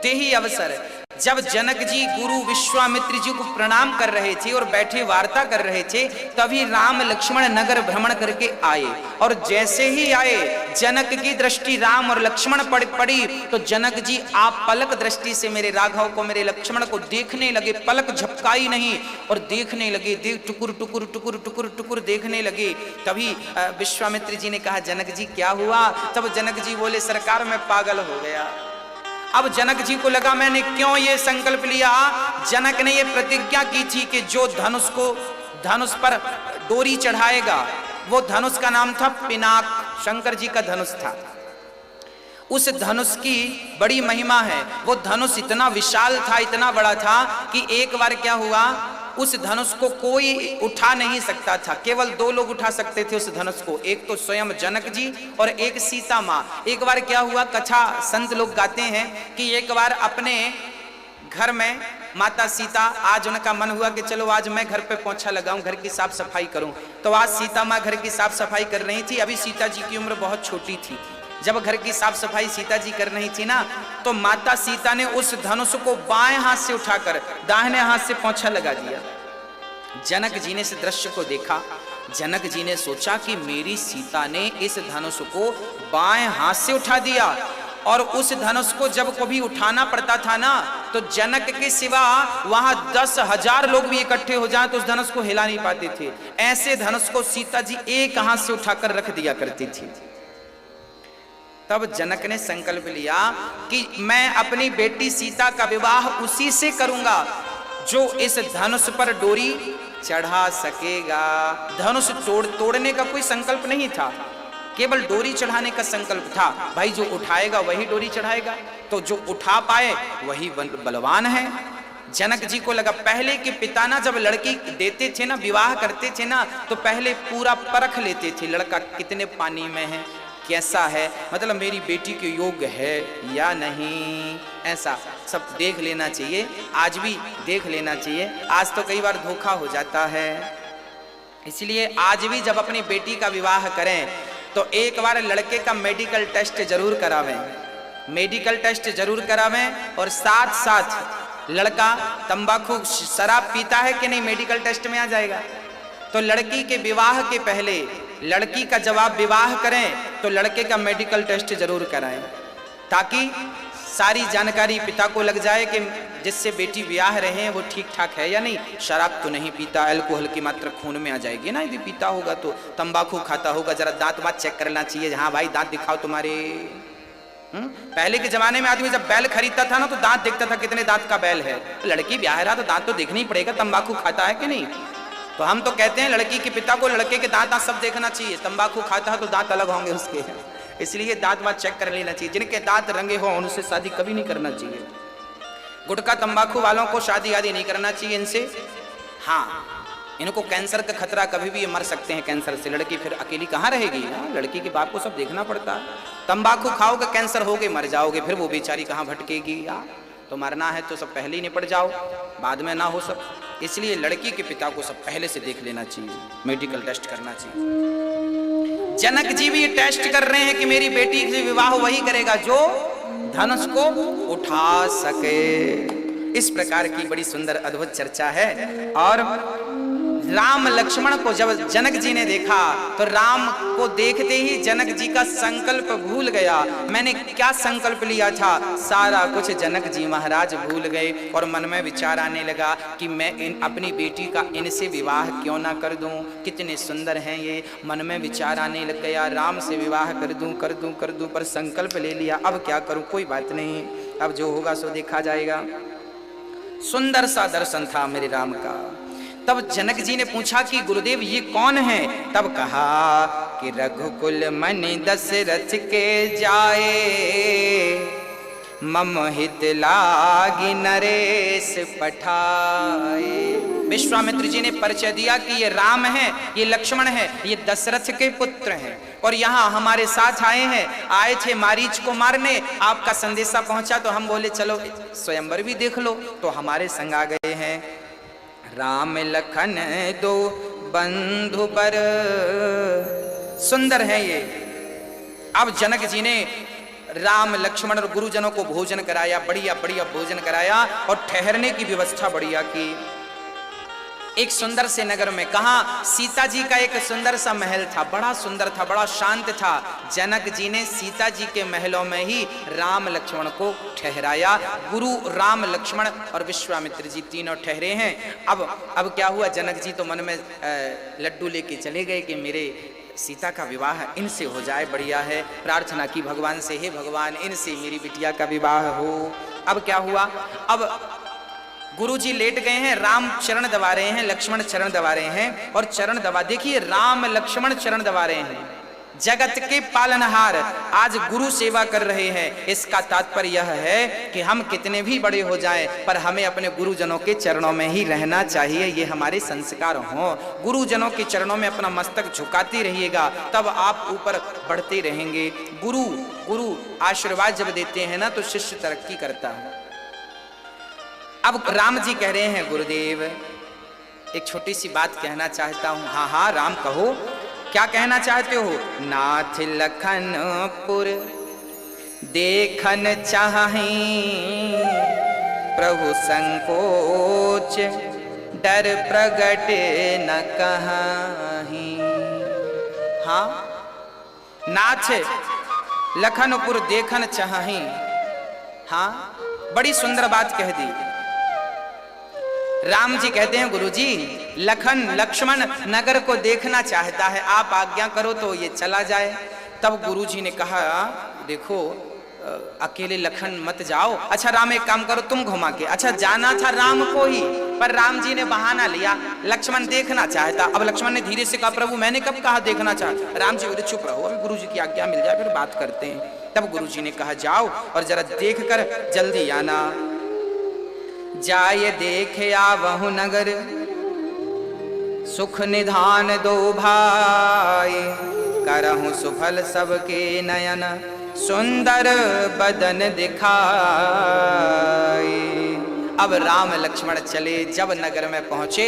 तेहि अवसर, जब जनक जी गुरु विश्वामित्र जी को प्रणाम कर रहे थे और बैठे वार्ता कर रहे थे, तभी राम लक्ष्मण नगर भ्रमण करके आए। और जैसे ही आए जनक की दृष्टि राम और लक्ष्मण पर पड़ी तो जनक जी आप पलक दृष्टि से मेरे राघव को, मेरे लक्ष्मण को देखने लगे। पलक झपकाई नहीं और देखने लगे, टुकुर टुकुर टुकुर टुकुर टुकुर देखने लगे। तभी विश्वामित्र जी ने कहा जनक जी क्या हुआ? तब जनक जी बोले सरकार मैं पागल हो गया। अब जनक जी को लगा मैंने क्यों ये संकल्प लिया। जनक ने ये प्रतिज्ञा की थी कि जो धनुष पर डोरी चढ़ाएगा, वो धनुष का नाम था पिनाक, शंकर जी का धनुष था। उस धनुष की बड़ी महिमा है। वो धनुष इतना विशाल था, इतना बड़ा था कि एक बार क्या हुआ, उस धनुष को कोई उठा नहीं सकता था। केवल दो लोग उठा सकते थे उस धनुष को, एक तो स्वयं जनक जी और एक सीता माँ। एक बार क्या हुआ, कथा संत लोग गाते हैं कि एक बार अपने घर में माता सीता, आज उनका मन हुआ कि चलो आज मैं घर पे पोछा लगाऊं, घर की साफ सफाई करूं। तो आज सीता माँ घर की साफ सफाई कर रही थी। अभी सीता जी की उम्र बहुत छोटी थी। जब घर की साफ सफाई सीता जी कर रही थी ना, तो माता सीता ने उस धनुष को बाएं हाथ से उठाकर दाहिने हाथ से पोंछा लगा दिया। जनक जी ने इस दृश्य को देखा। जनक जी ने सोचा कि मेरी सीता ने इस धनुष को बाएं हाथ से उठा दिया, और उस धनुष को जब कभी उठाना पड़ता था ना, तो जनक के सिवा वहां 10,000 लोग भी इकट्ठे हो जाएं तो उस धनुष को हिला नहीं पाते थे। ऐसे धनुष को सीता जी एक हाथ से उठाकर रख दिया करती थी। तब जनक ने संकल्प लिया कि मैं अपनी बेटी सीता का विवाह उसी से करूंगा जो इस धनुष पर डोरी चढ़ा सकेगा। धनुष तोड़ने का कोई संकल्प नहीं था, केवल डोरी चढ़ाने का संकल्प था। भाई जो उठाएगा वही डोरी चढ़ाएगा, तो जो उठा पाए वही बलवान है। जनक जी को लगा, पहले के पिता ना जब लड़की देते थे ना, विवाह करते थे ना, तो पहले पूरा परख लेते थे लड़का कितने पानी में है, कैसा है, मतलब मेरी बेटी के योग्य है या नहीं, ऐसा सब देख लेना चाहिए। आज भी देख लेना चाहिए, आज तो कई बार धोखा हो जाता है। इसलिए आज भी जब अपनी बेटी का विवाह करें तो एक बार लड़के का मेडिकल टेस्ट जरूर करावें, मेडिकल टेस्ट जरूर करावें। और साथ साथ लड़का तंबाकू शराब पीता है कि नहीं, मेडिकल टेस्ट में आ जाएगा। तो लड़की के विवाह के पहले लड़की का जब आप विवाह करें तो लड़के का मेडिकल टेस्ट जरूर कराएं, ताकि सारी जानकारी पिता को लग जाए कि जिससे बेटी ब्याह रहे हैं वो ठीक ठाक है या नहीं, शराब तो नहीं पीता, अल्कोहल की मात्रा खून में आ जाएगी ना यदि पीता होगा तो, तंबाकू खाता होगा, जरा दांत वात चेक करना चाहिए, हाँ भाई दांत दिखाओ तुम्हारे। पहले के जमाने में आदमी जब बैल खरीदता था ना तो दांत देखता था कितने दांत का बैल है। लड़की ब्याह रहा तो दांत तो देखना ही पड़ेगा, तंबाकू खाता है कि नहीं। तो हम तो कहते हैं लड़की के पिता को लड़के के दांत सब देखना चाहिए, तंबाकू खाता है तो दांत अलग होंगे उसके, इसलिए दांत वात चेक कर लेना चाहिए। जिनके दांत रंगे हो उनसे शादी कभी नहीं करना चाहिए। गुटखा तंबाकू वालों को शादी आदि नहीं करना चाहिए इनसे। हाँ, इनको कैंसर का खतरा, कभी भी ये मर सकते हैं कैंसर से। लड़की फिर अकेली कहाँ रहेगी, लड़की के बाप को सब देखना पड़ता है। तंबाकू खाओगे कैंसर होगे मर जाओगे, फिर वो बेचारी कहाँ भटकेगी। तो मरना है तो सब पहले ही निपट जाओ, बाद में ना हो सब। इसलिए लड़की के पिता को सब पहले से देख लेना चाहिए, मेडिकल टेस्ट करना चाहिए। जनक जी भी टेस्ट कर रहे हैं कि मेरी बेटी से विवाह वही करेगा जो धनुष को उठा सके। इस प्रकार की बड़ी सुंदर अद्भुत चर्चा है। और राम लक्ष्मण को जब जनक जी ने देखा तो राम को देखते ही जनक जी का संकल्प भूल गया। मैंने क्या संकल्प लिया था, सारा कुछ जनक जी महाराज भूल गए। और मन में विचार आने लगा कि मैं अपनी बेटी का इनसे विवाह क्यों ना कर दूं, कितने सुंदर हैं ये। मन में विचार आने लग गया, राम से विवाह कर दूं कर दूं कर दूं, पर संकल्प ले लिया, अब क्या करूं, कोई बात नहीं, अब जो होगा सो देखा जाएगा। सुंदर सा दर्शन था मेरे राम का। तब जनक जी ने पूछा कि गुरुदेव ये कौन है। तब कहा कि रघुकुल मणि दशरथ के जाए, मम हित लागी नरेश पठाए। विश्वामित्र जी ने परिचय दिया कि ये राम है, ये लक्ष्मण है, ये दशरथ के पुत्र हैं और यहाँ हमारे साथ आए हैं। आए थे मारीच को मारने, आपका संदेशा पहुंचा तो हम बोले चलो स्वयंवर भी देख लो, तो हमारे संग आ गए हैं। राम लखन दो बंधु पर, सुंदर है ये। अब जनक जी ने राम लक्ष्मण और गुरुजनों को भोजन कराया, बढ़िया बढ़िया भोजन कराया और ठहरने की व्यवस्था बढ़िया की। एक सुंदर से नगर में, कहा सीता जी का एक सुंदर सा महल था, बड़ा सुंदर था, बड़ा शांत था। जनक जी ने सीता जी के महलों में ही राम लक्ष्मण को ठहराया। गुरु राम लक्ष्मण और विश्वामित्र जी तीनों ठहरे हैं। अब क्या हुआ, जनक जी तो मन में लड्डू लेके चले गए कि मेरे सीता का विवाह इनसे हो जाए, बढ़िया है। प्रार्थना की भगवान से, हे भगवान इनसे मेरी बिटिया का विवाह हो। अब क्या हुआ, अब गुरुजी लेट गए हैं, राम चरण दबा रहे हैं, लक्ष्मण चरण दबा रहे हैं। और चरण दबा, देखिए राम लक्ष्मण चरण दबा रहे हैं, जगत के पालनहार आज गुरु सेवा कर रहे हैं। इसका तात्पर्य यह है कि हम कितने भी बड़े हो जाएं, पर हमें अपने गुरुजनों के चरणों में ही रहना चाहिए, ये हमारे संस्कार हों। गुरुजनों के चरणों में अपना मस्तक झुकाते रहिएगा, तब आप ऊपर बढ़ते रहेंगे। गुरु आशीर्वाद जब देते हैं ना तो शिष्य तरक्की करता है। अब राम जी कह रहे हैं, गुरुदेव एक छोटी सी बात कहना चाहता हूं। हाँ राम कहो, क्या कहना चाहते हो। नाथ लखनपुर देखन चाहें प्रभु संकोच, डर प्रगट न कहीं। हाँ, नाथ लखनपुर देखन चाहें। हाँ, बड़ी सुंदर बात कह दी। राम जी कहते हैं गुरुजी, लक्ष्मण नगर को देखना चाहता है, आप आज्ञा करो तो ये चला जाए। तब गुरुजी ने कहा, देखो अकेले लखन मत जाओ। अच्छा राम एक काम करो, तुम घुमा के। अच्छा जाना था राम को ही, पर राम जी ने बहाना लिया, लक्ष्मण देखना चाहता। अब लक्ष्मण ने धीरे से कहा, प्रभु मैंने कब कहा देखना चाहता। राम जी बोले चुप रहो, अभी गुरुजी की आज्ञा मिल जाए फिर बात करते हैं। तब गुरुजी ने कहा, जाओ और जरा देख कर जल्दी आना। जाय देखे आवहु नगर, सुख निधान दो भाई। करहु सुफल सबके नयन, सुंदर बदन दिखाए। अब राम लक्ष्मण चले, जब नगर में पहुंचे,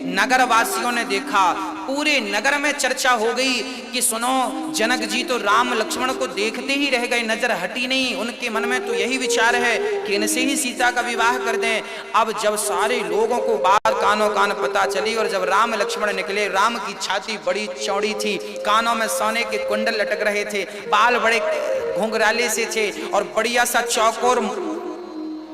नगर वासियों ने देखा, पूरे नगर में चर्चा हो गई कि सुनो जनक जी तो राम लक्ष्मण को देखते ही रह गए, नजर हटी नहीं। उनके मन में तो यही विचार है कि इनसे ही सीता का विवाह कर दें। अब जब सारे लोगों को बात कानों कान पता चली, और जब राम लक्ष्मण निकले, राम की छाती बड़ी चौड़ी थी, कानों में सोने के कुंडल लटक रहे थे, बाल बड़े घुंघराले से थे, और बढ़िया सा चौकोर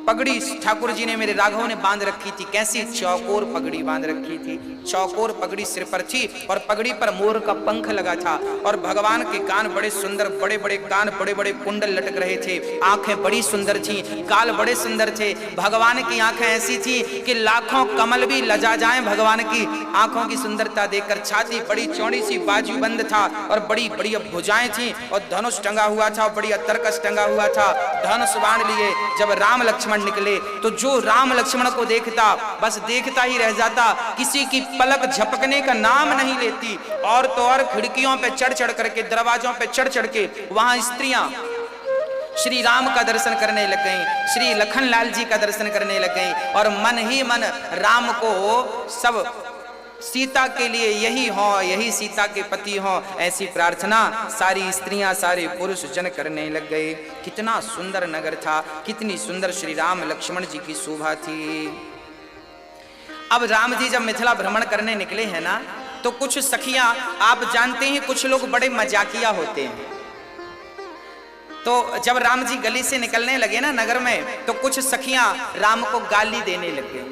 पगड़ी ठाकुर जी ने, मेरे राघव ने बांध रखी थी। कैसी चौकोर पगड़ी बांध रखी थी, चौकोर पगड़ी सिर पर थी, और पगड़ी पर मोर का पंख लगा था। और भगवान के कान बड़े सुंदर, बड़े बड़े कान, बड़े बड़े कुंडल लटक रहे थे। आंखें बड़ी सुंदर थी, गाल बड़े सुंदर थे। भगवान की आंखें ऐसी थी कि लाखों कमल भी लजा जाएं भगवान की आंखों की सुंदरता देखकर। छाती बड़ी चौड़ी सी, बाजू बंद था, और बड़ी बड़ी भुजाएं थी, और धनुष टंगा हुआ था, बड़ी तरकस टंगा हुआ था। धनुष बाण लिए जब राम लक्ष्मण निकले, तो जो राम लक्ष्मण को देखता बस देखता ही रह जाता, किसी की पलक झपकने का नाम नहीं लेती। और तो और खिड़कियों पे चढ़ चढ़ करके, दरवाजों पे चढ़ चढ़ के वहां स्त्रियां श्री राम का दर्शन करने लग गईं, श्री लखन लाल जी का दर्शन करने लग गईं, और मन ही मन राम को सब सीता के लिए यही हो, यही सीता के पति हो, ऐसी प्रार्थना सारी स्त्रियां, सारे पुरुष जन करने लग गए। कितना सुंदर नगर था, कितनी सुंदर श्री राम लक्ष्मण जी की शोभा थी। अब राम जी जब मिथिला भ्रमण करने निकले हैं ना, तो कुछ सखियां, आप जानते हैं कुछ लोग बड़े मजाकिया होते हैं। तो जब राम जी गली से निकलने लगे ना नगर में, तो कुछ सखियां राम को गाली देने लगे।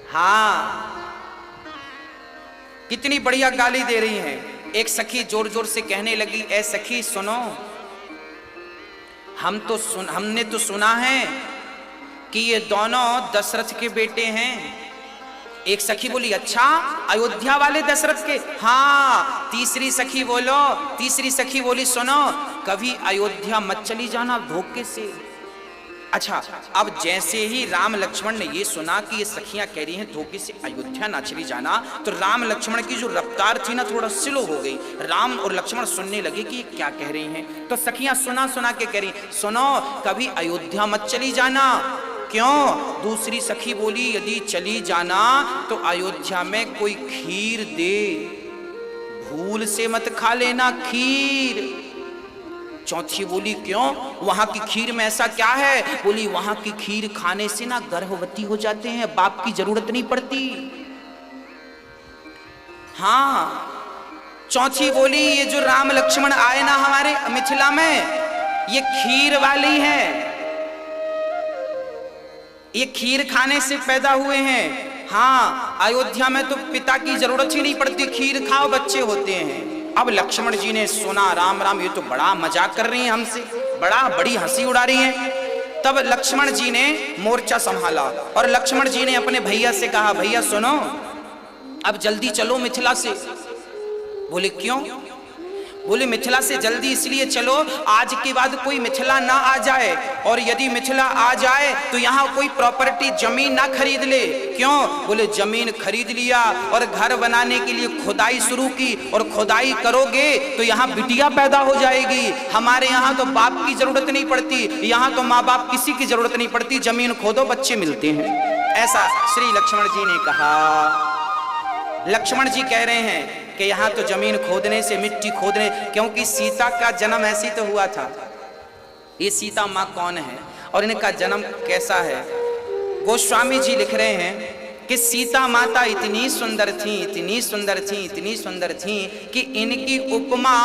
हाँ, कितनी बढ़िया गाली दे रही हैं। एक सखी जोर जोर से कहने लगी, ए सखी सुनो, हमने तो सुना है कि ये दोनों दशरथ के बेटे हैं। एक सखी बोली, अच्छा अयोध्या वाले दशरथ के? हाँ। तीसरी सखी बोली, सुनो कभी अयोध्या मत चली जाना धोखे से। अच्छा, अब जैसे ही राम लक्ष्मण ने ये सुना कि ये सखियां कह रही हैं धोखे से अयोध्या ना चली जाना, तो राम लक्ष्मण की जो रफ्तार थी ना थोड़ा स्लो हो गई। राम और लक्ष्मण सुनने लगे कि ये क्या कह रही हैं। तो सखियां सुना सुना के कह रही, सुनो कभी अयोध्या मत चली जाना। क्यों? दूसरी सखी बोली, यदि चली जाना तो अयोध्या में कोई खीर दे, भूल से मत खा लेना खीर। चौथी बोली, क्यों? वहां की खीर में ऐसा क्या है? बोली, वहां की खीर खाने से ना गर्भवती हो जाते हैं, बाप की जरूरत नहीं पड़ती। हाँ। चौथी बोली, ये जो राम लक्ष्मण आए ना हमारे मिथिला में, ये खीर वाली है, ये खीर खाने से पैदा हुए हैं। हाँ, अयोध्या में तो पिता की जरूरत ही नहीं पड़ती, खीर खाओ बच्चे होते हैं। अब लक्ष्मण जी ने सुना, राम राम, ये तो बड़ा मजाक कर रही हैं हमसे, बड़ी हंसी उड़ा रही हैं। तब लक्ष्मण जी ने मोर्चा संभाला, और लक्ष्मण जी ने अपने भैया से कहा, भैया सुनो, अब जल्दी चलो मिथिला से। बोले, क्यों? बोले, मिथिला से जल्दी इसलिए चलो, आज के बाद कोई मिथिला ना आ जाए, और यदि मिथिला आ जाए तो यहाँ कोई प्रॉपर्टी जमीन ना खरीद ले। क्यों? बोले, जमीन खरीद लिया और घर बनाने के लिए खुदाई शुरू की, और खुदाई करोगे तो यहाँ बिटिया पैदा हो जाएगी। हमारे यहाँ तो बाप की जरूरत नहीं पड़ती, यहाँ तो माँ बाप किसी की जरूरत नहीं पड़ती, जमीन खोदो बच्चे मिलते हैं। ऐसा श्री लक्ष्मण जी ने कहा। लक्ष्मण जी कह रहे हैं कि यहाँ तो जमीन खोदने से, मिट्टी खोदने, क्योंकि सीता का जन्म ऐसी तो हुआ था, ये सीता माँ कौन है और इनका जन्म कैसा है। गोस्वामी जी लिख रहे हैं कि सीता माता इतनी सुंदर थी, इतनी सुंदर थी, इतनी सुंदर थी कि इनकी उपमा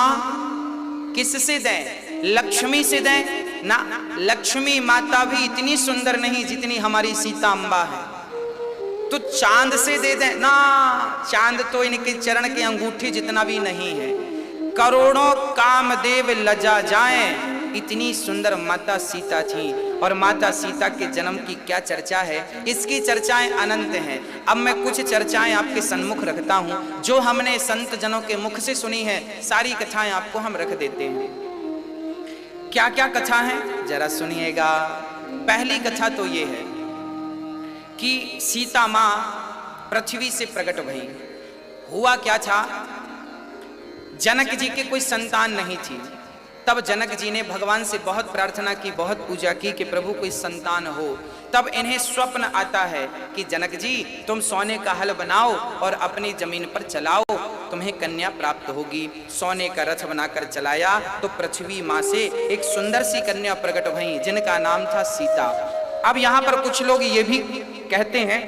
किससे दें? लक्ष्मी से दें ना। लक्ष्मी माता भी इतनी सुंदर नहीं जितनी हमारी सीता अम्बा है। तो चांद से दे दें ना, चांद तो इनके चरण के अंगूठी जितना भी नहीं है। करोड़ों कामदेव लजा जाएं, इतनी सुंदर माता सीता थी। और माता सीता के जन्म की क्या चर्चा है, इसकी चर्चाएं अनंत हैं। अब मैं कुछ चर्चाएं आपके सन्मुख रखता हूं जो हमने संत जनों के मुख से सुनी है। सारी कथाएं आपको हम रख देते हैं। क्या क्या कथा है जरा सुनिएगा। पहली कथा तो ये है कि सीता मां पृथ्वी से प्रकट भई। हुआ क्या था, जनक जी के कोई संतान नहीं थी। तब जनक जी ने भगवान से बहुत प्रार्थना की, बहुत पूजा की कि प्रभु कोई संतान हो। तब इन्हें स्वप्न आता है कि जनक जी तुम सोने का हल बनाओ और अपनी जमीन पर चलाओ, तुम्हें कन्या प्राप्त होगी। सोने का रथ बनाकर चलाया तो पृथ्वी माँ से एक सुंदर सी कन्या प्रकट भई जिनका नाम था सीता। अब यहाँ पर कुछ लोग ये भी कहते हैं,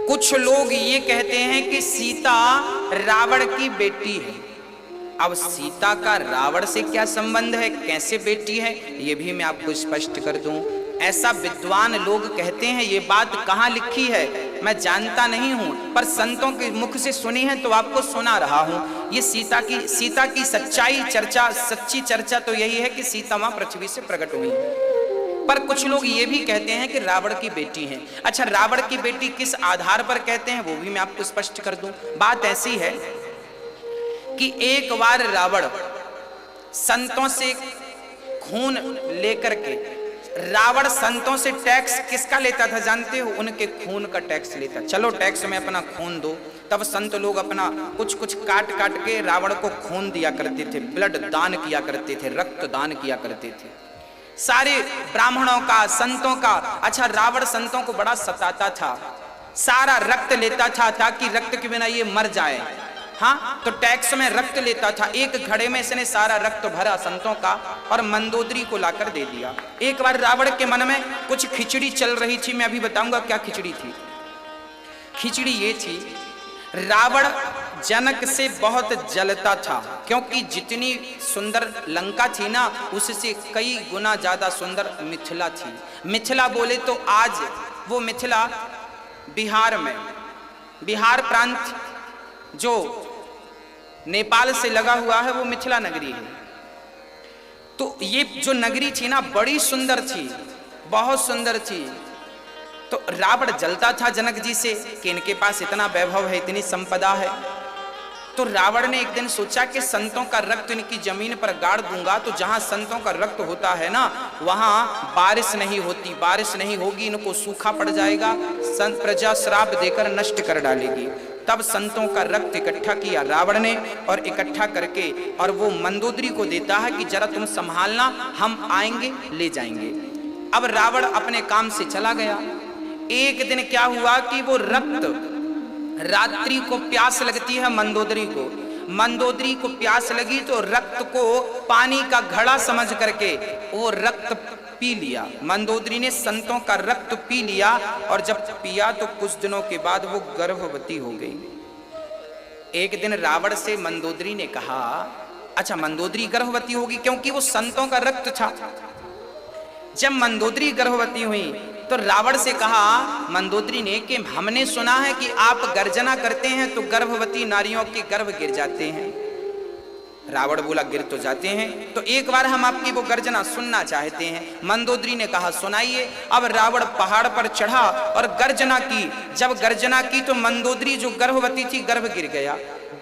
कुछ लोग ये कहते हैं कि सीता रावण की बेटी है। अब सीता का रावण से क्या संबंध है, कैसे बेटी है, ये भी मैं आपको स्पष्ट कर दूं। ऐसा विद्वान लोग कहते हैं। ये बात कहाँ लिखी है मैं जानता नहीं हूं, पर संतों के मुख से सुनी है तो आपको सुना रहा हूं। ये सीता की सच्चाई चर्चा, सच्ची चर्चा तो यही है कि सीता मां पृथ्वी से प्रकट हुई। पर कुछ लोग ये भी कहते हैं कि रावण की बेटी है। अच्छा, रावण की बेटी किस आधार पर कहते हैं वो भी मैं आपको स्पष्ट कर दूं। बात ऐसी है कि एक बार रावण संतों से खून लेकर के, रावण संतों से टैक्स किसका लेता था जानते हो? उनके खून का टैक्स लेता। चलो टैक्स में अपना खून दो। तब संत लोग अपना कुछ कुछ काट काट के रावण को खून दिया करते थे, ब्लड दान किया करते थे, रक्त दान किया करते थे, सारे ब्राह्मणों का, संतों का। अच्छा, रावण संतों को बड़ा सताता था, सारा रक्त लेता था ताकि रक्त के बिना ये मर जाए। हाँ, तो टैक्स में रक्त लेता था। एक घड़े में इसने सारा रक्त भरा संतों का और मंदोदरी को लाकर दे दिया। एक बार रावण के मन में कुछ खिचड़ी चल रही थी, मैं अभी बताऊंगा क्या खिचड़ी थी। खिचड़ी ये थी, रावण जनक से बहुत जलता था क्योंकि जितनी सुंदर लंका थी ना, उससे कई गुना ज्यादा सुंदर मिथिला थी। मिथिला बोले तो आज वो मिथिला बिहार में, बिहार प्रांत जो नेपाल से लगा हुआ है वो मिथिला नगरी है। तो ये जो नगरी थी ना बड़ी सुंदर थी, बहुत सुंदर थी। तो रावण जलता था जनक जी से कि इनके पास इतना वैभव है, इतनी संपदा है। तो रावण ने एक दिन सोचा कि संतों का रक्त इनकी जमीन पर गाड़ दूंगा तो जहां संतों का रक्त होता है ना वहां बारिश नहीं होती, बारिश नहीं होगी, इनको सूखा पड़ जाएगा, संत प्रजा श्राप देकर नष्ट कर डालेगी। तब संतों का रक्त इकट्ठा किया रावण ने और इकट्ठा करके और वो मंदोदरी को देता है कि जरा तुम संभालना, हम आएंगे ले जाएंगे। अब रावण अपने काम से चला गया। एक दिन क्या हुआ कि वो रक्त, रात्रि को प्यास लगती है मंदोदरी को, मंदोदरी को प्यास लगी तो रक्त को पानी का घड़ा समझ करके वो रक्त पी लिया। मंदोदरी ने संतों का रक्त पी लिया और जब पिया तो कुछ दिनों के बाद वो गर्भवती हो गई। एक दिन रावण से मंदोदरी ने कहा, अच्छा मंदोदरी गर्भवती होगी क्योंकि वो संतों का रक्त था। जब मंदोदरी गर्भवती हुई तो रावण से कहा मंदोदरी ने कि हमने सुना है कि आप गर्जना करते हैं तो गर्भवती नारियों के गर्भ गिर जाते हैं। रावण बोला गिर तो जाते हैं, तो एक बार हम आपकी वो गर्जना सुनना चाहते हैं। मंदोदरी ने कहा सुनाइए। अब रावण पहाड़ पर चढ़ा और गर्जना की। जब गर्जना की तो मंदोदरी जो गर्भवती थी गर्भ गिर गया।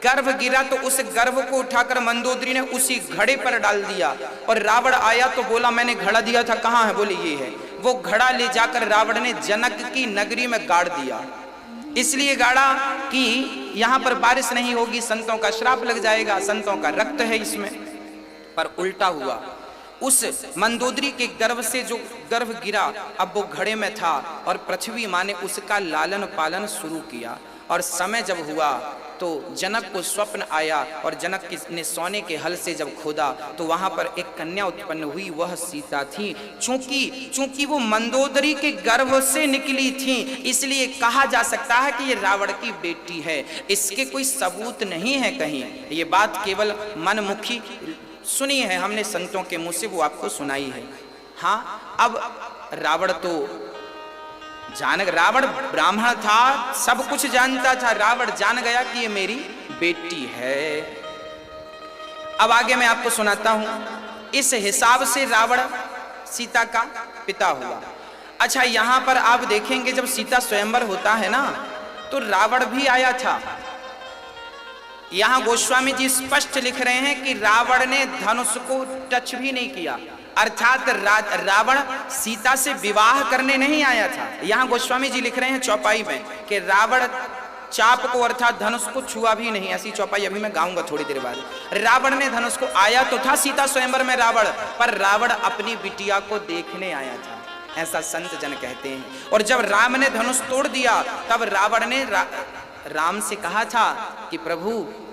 गर्भ गिरा तो उस गर्भ को उठाकर मंदोदरी ने उसी घड़े पर डाल दिया और रावण आया तो बोला मैंने घड़ा दिया था, कहाँ है? बोले ये है। वो घड़ा ले जाकर रावण ने जनक की नगरी में गाड़ दिया। इसलिए गाड़ा कि यहां पर बारिश नहीं होगी, संतों का श्राप लग जाएगा, संतों का रक्त है इसमें। पर उल्टा हुआ, उस मंदोदरी के गर्भ से जो गर्भ गिरा अब वो घड़े में था और पृथ्वी माँ ने उसका लालन पालन शुरू किया। और समय जब हुआ तो जनक को स्वप्न आया और जनक ने सोने के हल से जब खोदा तो वहां पर एक कन्या उत्पन्न हुई, वह सीता थी। चूंकि वो मंदोदरी के गर्भ से निकली थी, इसलिए कहा जा सकता है कि ये रावण की बेटी है। इसके कोई सबूत नहीं है कहीं, ये बात केवल मनमुखी सुनी है हमने संतों के मुंह से, वो आपको सुनाई है। हाँ, अब रावण तो रावण ब्राह्मण था, सब कुछ जानता था। रावण जान गया कि ये मेरी बेटी है। अब आगे मैं आपको सुनाता हूं। इस हिसाब से रावण सीता का पिता हुआ। अच्छा, यहां पर आप देखेंगे जब सीता स्वयंवर होता है ना, तो रावण भी आया था। यहां गोस्वामी जी स्पष्ट लिख रहे हैं कि रावण ने धनुष को टच भी नहीं किया, अर्थात रावण सीता से विवाह करने नहीं आया था। यहां गोस्वामी जी लिख रहे हैं चौपाई में कि रावण चाप को अर्थात धनुष को छुआ भी नहीं। ऐसी चौपाई अभी मैं गाऊंगा थोड़ी देर बाद। रावण ने धनुष को, आया तो था सीता स्वयंवर में रावण, पर रावण अपनी बिटिया को देखने आया था, ऐसा संत जन कहते हैं। और जब राम ने धनुष तोड़ दिया तब रावण ने राम से कहा था कि प्रभु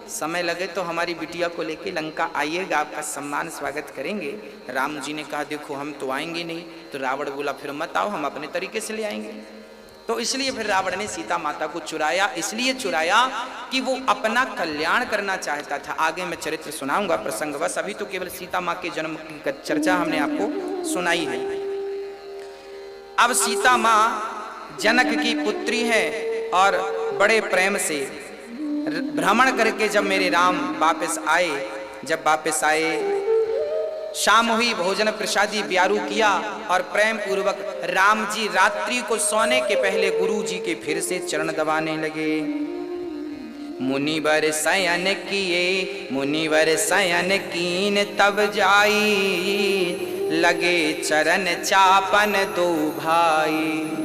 समय लगे तो हमारी बिटिया को लेके लंका आइएगा, आपका सम्मान स्वागत करेंगे। राम जी ने कहा देखो हम तो आएंगे नहीं। तो रावण बोला फिर मत आओ, हम अपने तरीके से ले आएंगे। तो इसलिए फिर रावण ने सीता माता को चुराया। इसलिए चुराया कि वो अपना कल्याण करना चाहता था। आगे मैं चरित्र सुनाऊंगा प्रसंगवश, अभी तो केवल सीता माँ के जन्म की चर्चा हमने आपको सुनाई है। अब सीता माँ जनक की पुत्री है और बड़े प्रेम से भ्रमण करके जब मेरे राम वापस आए, शाम हुई, भोजन प्रसादी ब्यारू किया और प्रेम पूर्वक राम जी रात्रि को सोने के पहले गुरु जी के फिर से चरण दबाने लगे। मुनिवर शयन कीन तब जाई, लगे चरण चापन दो भाई।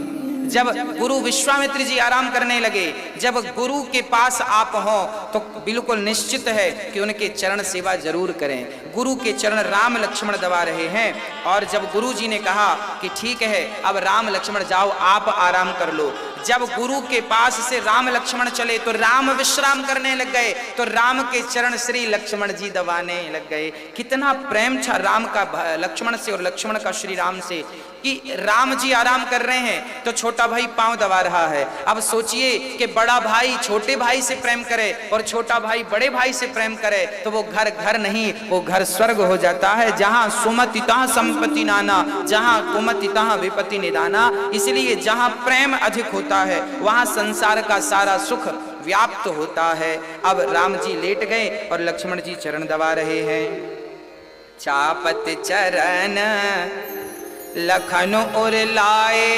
जब गुरु विश्वामित्र जी आराम करने लगे, जब गुरु के पास आप हो तो बिल्कुल निश्चित है कि उनके चरण सेवा जरूर करें। गुरु के चरण राम लक्ष्मण दबा रहे हैं और जब गुरु जी ने कहा कि ठीक है अब राम लक्ष्मण जाओ, आप आराम कर लो। जब गुरु के पास से राम लक्ष्मण चले तो राम विश्राम करने लग गए, तो राम के चरण श्री लक्ष्मण जी दबाने लग गए। कितना प्रेम था राम का लक्ष्मण से और लक्ष्मण का श्री राम से कि राम जी आराम कर रहे हैं तो छोटा भाई पांव दबा रहा है। अब सोचिए कि बड़ा भाई छोटे भाई से प्रेम करे और छोटा भाई बड़े भाई से प्रेम करे तो वो घर घर नहीं, वो घर स्वर्ग हो जाता है। जहां सुमति तहाँ संपत्ति नाना, जहां कुमति तहाँ विपत्ति निदाना। इसलिए जहां प्रेम अधिक होता है वहां संसार का सारा सुख व्याप्त होता है। अब राम जी लेट गए और लक्ष्मण जी चरण दबा रहे हैं। चापत चरण लखन उर लाए,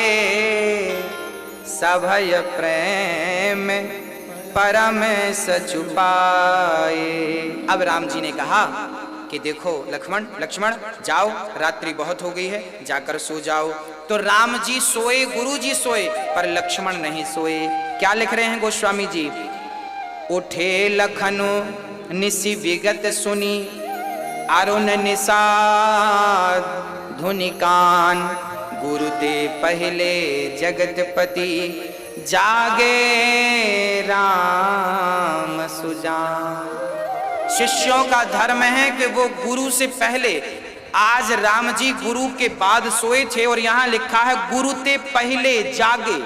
सभय प्रेम परम सचुपाए। अब राम जी ने कहा कि देखो लक्ष्मण जाओ, रात्रि बहुत हो गई है, जाकर सो जाओ। तो राम जी सोए, गुरु जी सोए, पर लक्ष्मण नहीं सोए। क्या लिख रहे हैं गोस्वामी जी? उठे लखनु निसी विगत सुनी, अरुण निषाद धुनिकान, गुरुते पहले जगतपति, जागे राम सुजान। शिष्यों का धर्म है कि वो गुरु से पहले, आज राम जी गुरु के बाद सोए थे और यहां लिखा है गुरुते पहले जागे,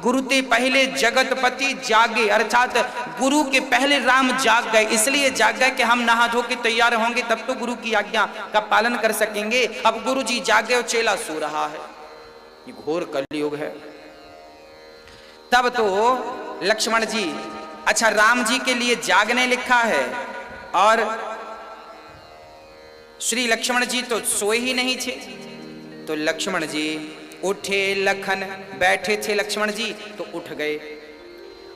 गुरुते पहले जगतपति जागे, अर्थात गुरु के पहले राम जाग गए। इसलिए जाग गए कि हम नहा धो के तैयार होंगे तब तो गुरु की आज्ञा का पालन कर सकेंगे। अब गुरु जी जाग गए और चेला सो रहा है, ये घोर कलयुग है। तब तो लक्ष्मण जी, अच्छा राम जी के लिए जागने लिखा है और श्री लक्ष्मण जी तो सोए ही नहीं थे। तो लक्ष्मण जी उठे, लखन बैठे थे लक्ष्मण जी तो उठ गए।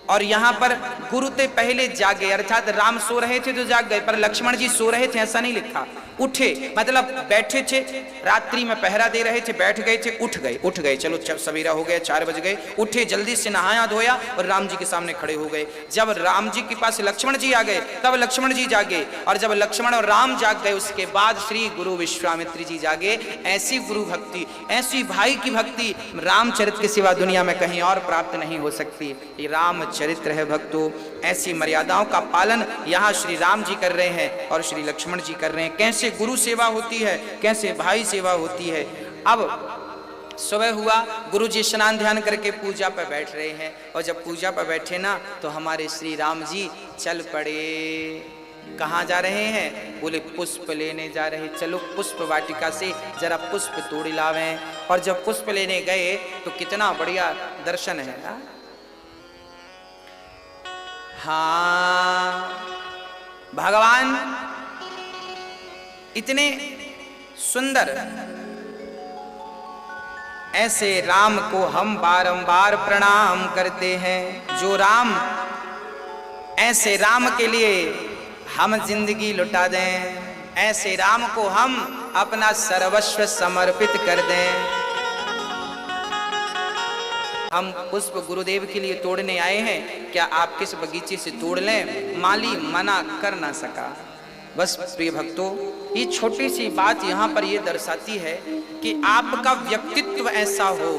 और यहां पर गुरु ते पहले जागे, अर्थात राम सो रहे थे तो जाग गए, पर लक्ष्मण जी सो रहे थे ऐसा नहीं लिखा। उठे मतलब बैठे थे, रात्रि में पहरा दे रहे थे, बैठ गए थे, उठ गए, चलो सवेरा हो गया, 4 बज गए, उठे, जल्दी से नहाया धोया और राम जी के सामने खड़े हो गए। जब राम जी के पास लक्ष्मण जी आ गए तब लक्ष्मण जी जागे, और जब लक्ष्मण और राम जाग गए उसके बाद श्री गुरु विश्वामित्र जी जागे। ऐसी गुरु भक्ति, ऐसी भाई की भक्ति रामचरित्र के सिवा दुनिया में कहीं और प्राप्त नहीं हो सकती। ये रामचरित्र है भक्तों। ऐसी मर्यादाओं का पालन यहाँ श्री राम जी कर रहे हैं और श्री लक्ष्मण जी कर रहे हैं। कैसे गुरु सेवा होती है, कैसे भाई सेवा होती है। अब सुबह हुआ, गुरु जी स्नान ध्यान करके पूजा पर बैठ रहे हैं, और जब पूजा पर बैठे ना तो हमारे श्री राम जी चल पड़े। कहाँ जा रहे हैं? बोले पुष्प लेने जा रहे। चलो पुष्प वाटिका से जरा पुष्प तोड़ लावें। और जब पुष्प लेने गए तो कितना बढ़िया दर्शन है। हाँ, भगवान इतने सुंदर, ऐसे राम को हम बारंबार प्रणाम करते हैं। जो राम, ऐसे राम के लिए हम जिंदगी लुटा दें, ऐसे राम को हम अपना सर्वस्व समर्पित कर दें। हम पुष्प गुरुदेव के लिए तोड़ने आए हैं, क्या आप किस बगीचे से तोड़ लें? माली मना कर ना सका। बस प्रिय भक्तों, ये छोटी सी बात यहाँ पर ये दर्शाती है कि आपका व्यक्तित्व ऐसा हो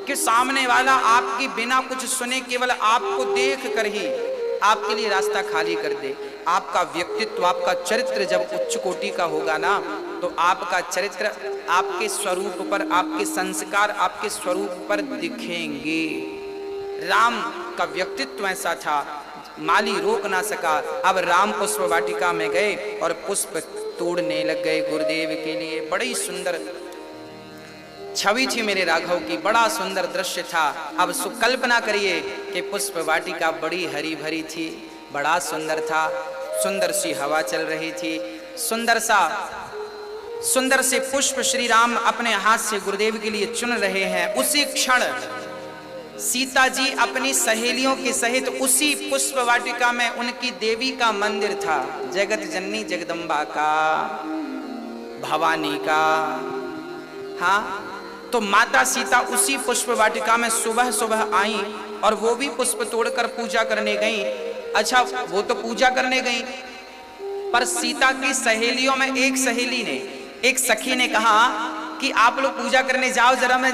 कि सामने वाला आपकी बिना कुछ सुने केवल आपको देख कर ही आपके लिए रास्ता खाली कर दे। आपका व्यक्तित्व, आपका चरित्र जब उच्च कोटि का होगा ना, तो आपका चरित्र आपके स्वरूप पर, आपके संस्कार आपके स्वरूप पर दिखेंगे। राम का व्यक्तित्व ऐसा था, माली रोक ना सका। अब राम पुष्प वाटिका में गए और पुष्प तोड़ने लग गए गुरुदेव के लिए। बड़ी सुंदर छवि थी मेरे राघव की, बड़ा सुंदर दृश्य था। अब कल्पना करिए कि पुष्प वाटिका बड़ी हरी भरी थी, बड़ा सुंदर था, सुंदर सी हवा चल रही थी, सुंदर से पुष्प श्री राम अपने हाथ से गुरुदेव के लिए चुन रहे हैं। उसी क्षण सीता जी अपनी सहेलियों के सहित उसी पुष्प वाटिका में उनकी देवी का मंदिर था, जगत जननी जगदम्बा का, भवानी का। हाँ, तो माता सीता उसी पुष्प वाटिका में सुबह सुबह आई और वो भी पुष्प तोड़कर पूजा करने गई। अच्छा, वो तो पूजा करने गई, पर सीता की सहेलियों में एक सखी ने कहा कि आप लोग पूजा करने जाओ, जरा मैं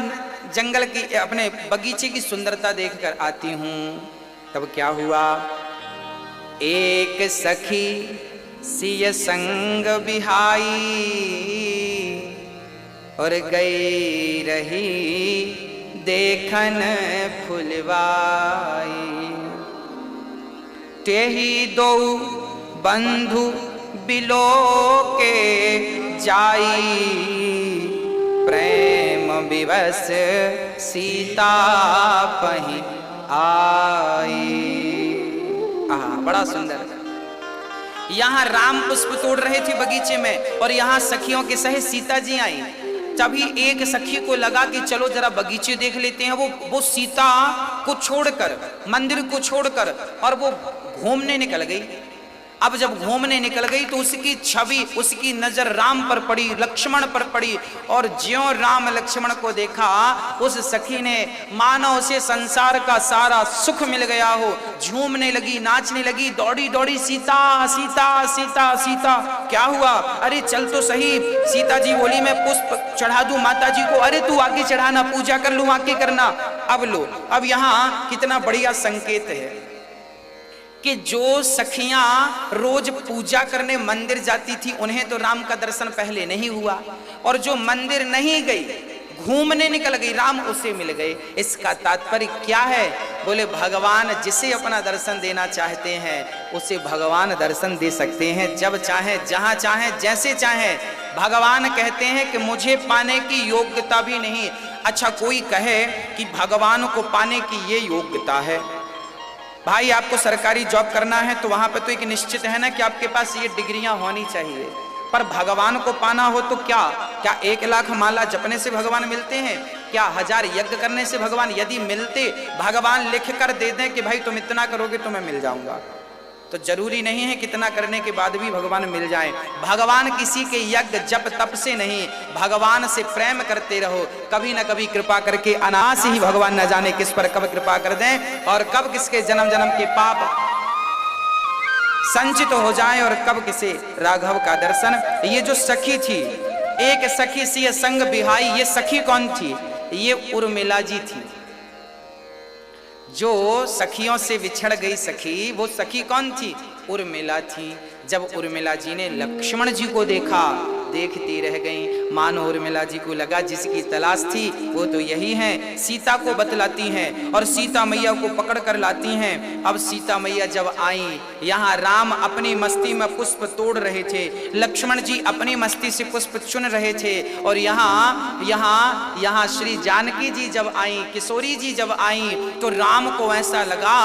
जंगल की, अपने बगीचे की सुंदरता देखकर आती हूँ। तब क्या हुआ? एक सखी सिय संग बिहाई और गई रही देखन फुलवाई। तेहि दो बंधु बिलो के जाई, प्रेम विवश सीता पही आई। बड़ा सुंदर। यहाँ राम पुष्प तोड़ रहे थे बगीचे में और यहाँ सखियों के सहित सीता जी आई। तभी एक सखी को लगा कि चलो जरा बगीचे देख लेते हैं। वो सीता को छोड़कर, मंदिर को छोड़कर, और वो घूमने निकल गई। अब जब घूमने निकल गई तो उसकी छवि, उसकी नजर राम पर पड़ी, लक्ष्मण पर पड़ी, और ज्यों राम लक्ष्मण को देखा, उस सखी ने मानो उसे संसार का सारा सुख मिल गया हो, झूमने लगी, नाचने लगी, दौड़ी दौड़ी सीता सीता सीता सीता। क्या हुआ? अरे चल तो सही। सीता जी बोली मैं पुष्प चढ़ा दूं माता जी को। अरे तू आके चढ़ाना, पूजा कर लूं, आके करना। अब लो, अब यहाँ कितना बढ़िया संकेत है कि जो सखियां रोज पूजा करने मंदिर जाती थी, उन्हें तो राम का दर्शन पहले नहीं हुआ, और जो मंदिर नहीं गई, घूमने निकल गई, राम उसे मिल गए। इसका तात्पर्य क्या है? बोले भगवान जिसे अपना दर्शन देना चाहते हैं उसे भगवान दर्शन दे सकते हैं, जब चाहे, जहां चाहे, जैसे चाहे। भगवान कहते हैं कि मुझे पाने की योग्यता भी नहीं। अच्छा, कोई कहे कि भगवान को पाने की ये योग्यता है। भाई, आपको सरकारी जॉब करना है तो वहां पे तो एक निश्चित है ना कि आपके पास ये डिग्रियां होनी चाहिए, पर भगवान को पाना हो तो क्या 1 लाख माला जपने से भगवान मिलते हैं? क्या 1000 यज्ञ करने से भगवान? यदि मिलते, भगवान लिख कर दे दें कि भाई तुम इतना करोगे तो मैं मिल जाऊंगा, तो जरूरी नहीं है कितना करने के बाद भी भगवान मिल जाए। भगवान किसी के यज्ञ जप तप से नहीं, भगवान से प्रेम करते रहो। कभी ना कभी कृपा करके अनायास ही भगवान न जाने किस पर कब कृपा कर दें और कब किसके जन्म जन्म के पाप संचित हो जाए और कब किसे राघव का दर्शन। ये जो सखी थी, एक सखी सी संग बिहाई, ये सखी कौन थी? ये उर्मिला जी थी। जो सखियों से विछड़ गई सखी, वो सखी कौन थी? उर्मिला थी। जब उर्मिला जी ने लक्ष्मण जी को देखा, देखती रह गई। मानो उर्मिला जी को लगा जिसकी तलाश थी वो तो यही है। सीता को बतलाती हैं और सीता मैया को पकड़ कर लाती हैं। अब सीता मैया जब आई, यहाँ राम अपनी मस्ती में पुष्प तोड़ रहे थे, लक्ष्मण जी अपनी मस्ती से पुष्प चुन रहे थे। और यहाँ श्री जानकी जी जब आई, किशोरी जी जब आई, तो राम को ऐसा लगा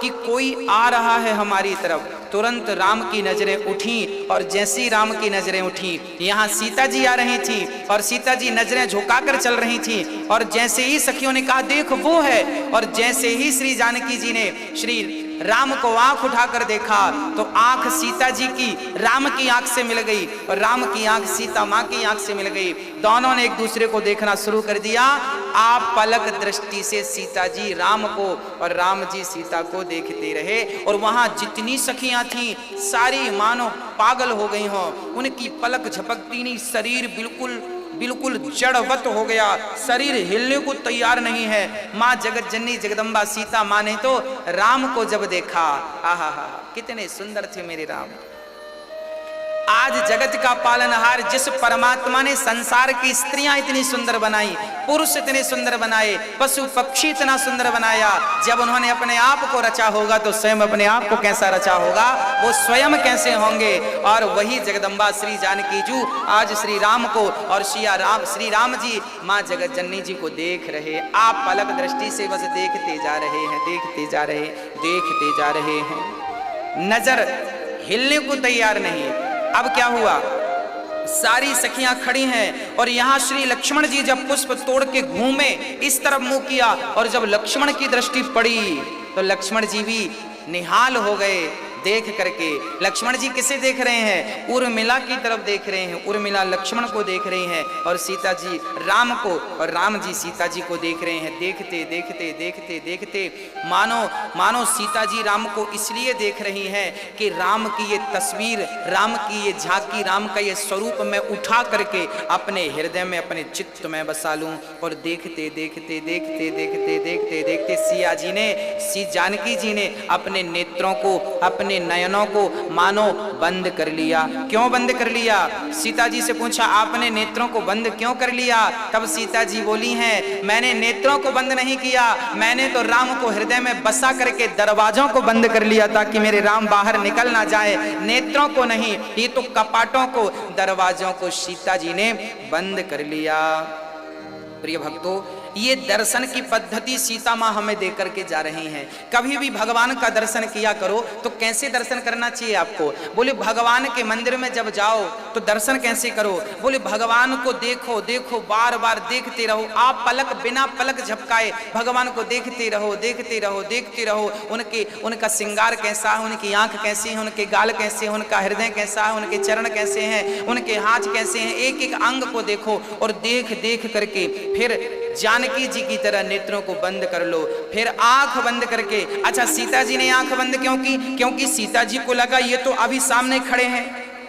कि कोई आ रहा है हमारी तरफ। तुरंत राम की नजरें उठी और जैसी राम की नजरें उठी, यहाँ सीता जी आ रही थी और सीता जी नजरें झुकाकर चल रही थी। और जैसे ही सखियों ने कहा देख वो है, और जैसे ही श्री जानकी जी ने श्री राम को आंख उठाकर देखा तो आंख सीता जी की राम की आंख से मिल गई और राम की आंख सीता माँ की आंख से मिल गई। दोनों ने एक दूसरे को देखना शुरू कर दिया। आप पलक दृष्टि से सीता जी राम को और राम जी सीता को देखते रहे। और वहां जितनी सखियां थीं सारी मानो पागल हो गई हों। उनकी पलक झपकती नहीं, शरीर बिल्कुल जड़वत हो गया, शरीर हिलने को तैयार नहीं है। माँ जगत जननी जगदम्बा सीता माँ ने तो राम को जब देखा, आहा हा, कितने सुंदर थे मेरे राम। आज जगत का पालनहार जिस परमात्मा ने संसार की स्त्रियां इतनी सुंदर बनाई, पुरुष इतने सुंदर बनाए, पशु पक्षी इतना सुंदर बनाया, जब उन्होंने अपने आप को रचा होगा तो स्वयं अपने आप को कैसा रचा होगा, वो स्वयं कैसे होंगे। और वही जगदम्बा श्री जानकी जी आज श्री राम को और श्री राम जी माँ जगत जननी जी को देख रहे। आप पलक दृष्टि से बस देखते जा रहे हैं, देखते जा रहे हैं, नजर हिलने को तैयार नहीं। अब क्या हुआ, सारी सखियां खड़ी हैं और यहाँ श्री लक्ष्मण जी जब पुष्प तोड़ के घूमे, इस तरफ मुंह किया और जब लक्ष्मण की दृष्टि पड़ी तो लक्ष्मण जी भी निहाल हो गए देख करके। लक्ष्मण जी किसे देख रहे हैं? उर्मिला की तरफ देख रहे हैं। उर्मिला लक्ष्मण को देख रही हैं और सीता जी राम को और राम जी सीता जी को देख रहे हैं। देखते देखते मानो सीता जी राम को इसलिए देख रही हैं कि राम की ये तस्वीर, राम की ये झांकी, राम का ये स्वरूप मैं उठा करके अपने हृदय में, अपने चित्त में बसा लूं। और देखते सिया जी ने, श्री जानकी जी ने अपने नेत्रों को, अपने नयनों को मानो बंद कर लिया। क्यों बंद कर लिया? सीता जी से पूछा आपने नेत्रों को बंद क्यों कर लिया? तब सीता जी बोली हैं मैंने नेत्रों को बंद नहीं किया, मैंने तो राम को हृदय में बसा करके दरवाजों को बंद कर लिया ताकि मेरे राम बाहर निकल ना जाए। नेत्रों को नहीं, ये तो कपाटों को, दरवाजों को सीता जी ने बंद कर लिया। प्रिय भक्तों, ये दर्शन की पद्धति सीता माँ हमें दे करके जा रही हैं। कभी भी भगवान का दर्शन किया करो तो कैसे दर्शन करना चाहिए आपको? बोले भगवान के मंदिर में जब जाओ तो दर्शन कैसे करो? बोले भगवान को देखो, बार बार देखते रहो। आप पलक बिना पलक झपकाए भगवान को देखते रहो। उनका श्रृंगार कैसा है, उनकी आंख कैसी है, उनके गाल कैसे हैं, उनका हृदय कैसा है, उनके चरण कैसे हैं, उनके हाथ कैसे हैं, एक एक अंग को देखो और देख करके फिर जानकी जी की तरह नेत्रों को बंद कर लो। फिर आंख बंद करके, अच्छा सीता जी ने आंख बंद क्यों की? क्योंकि सीता जी को लगा ये तो अभी सामने खड़े हैं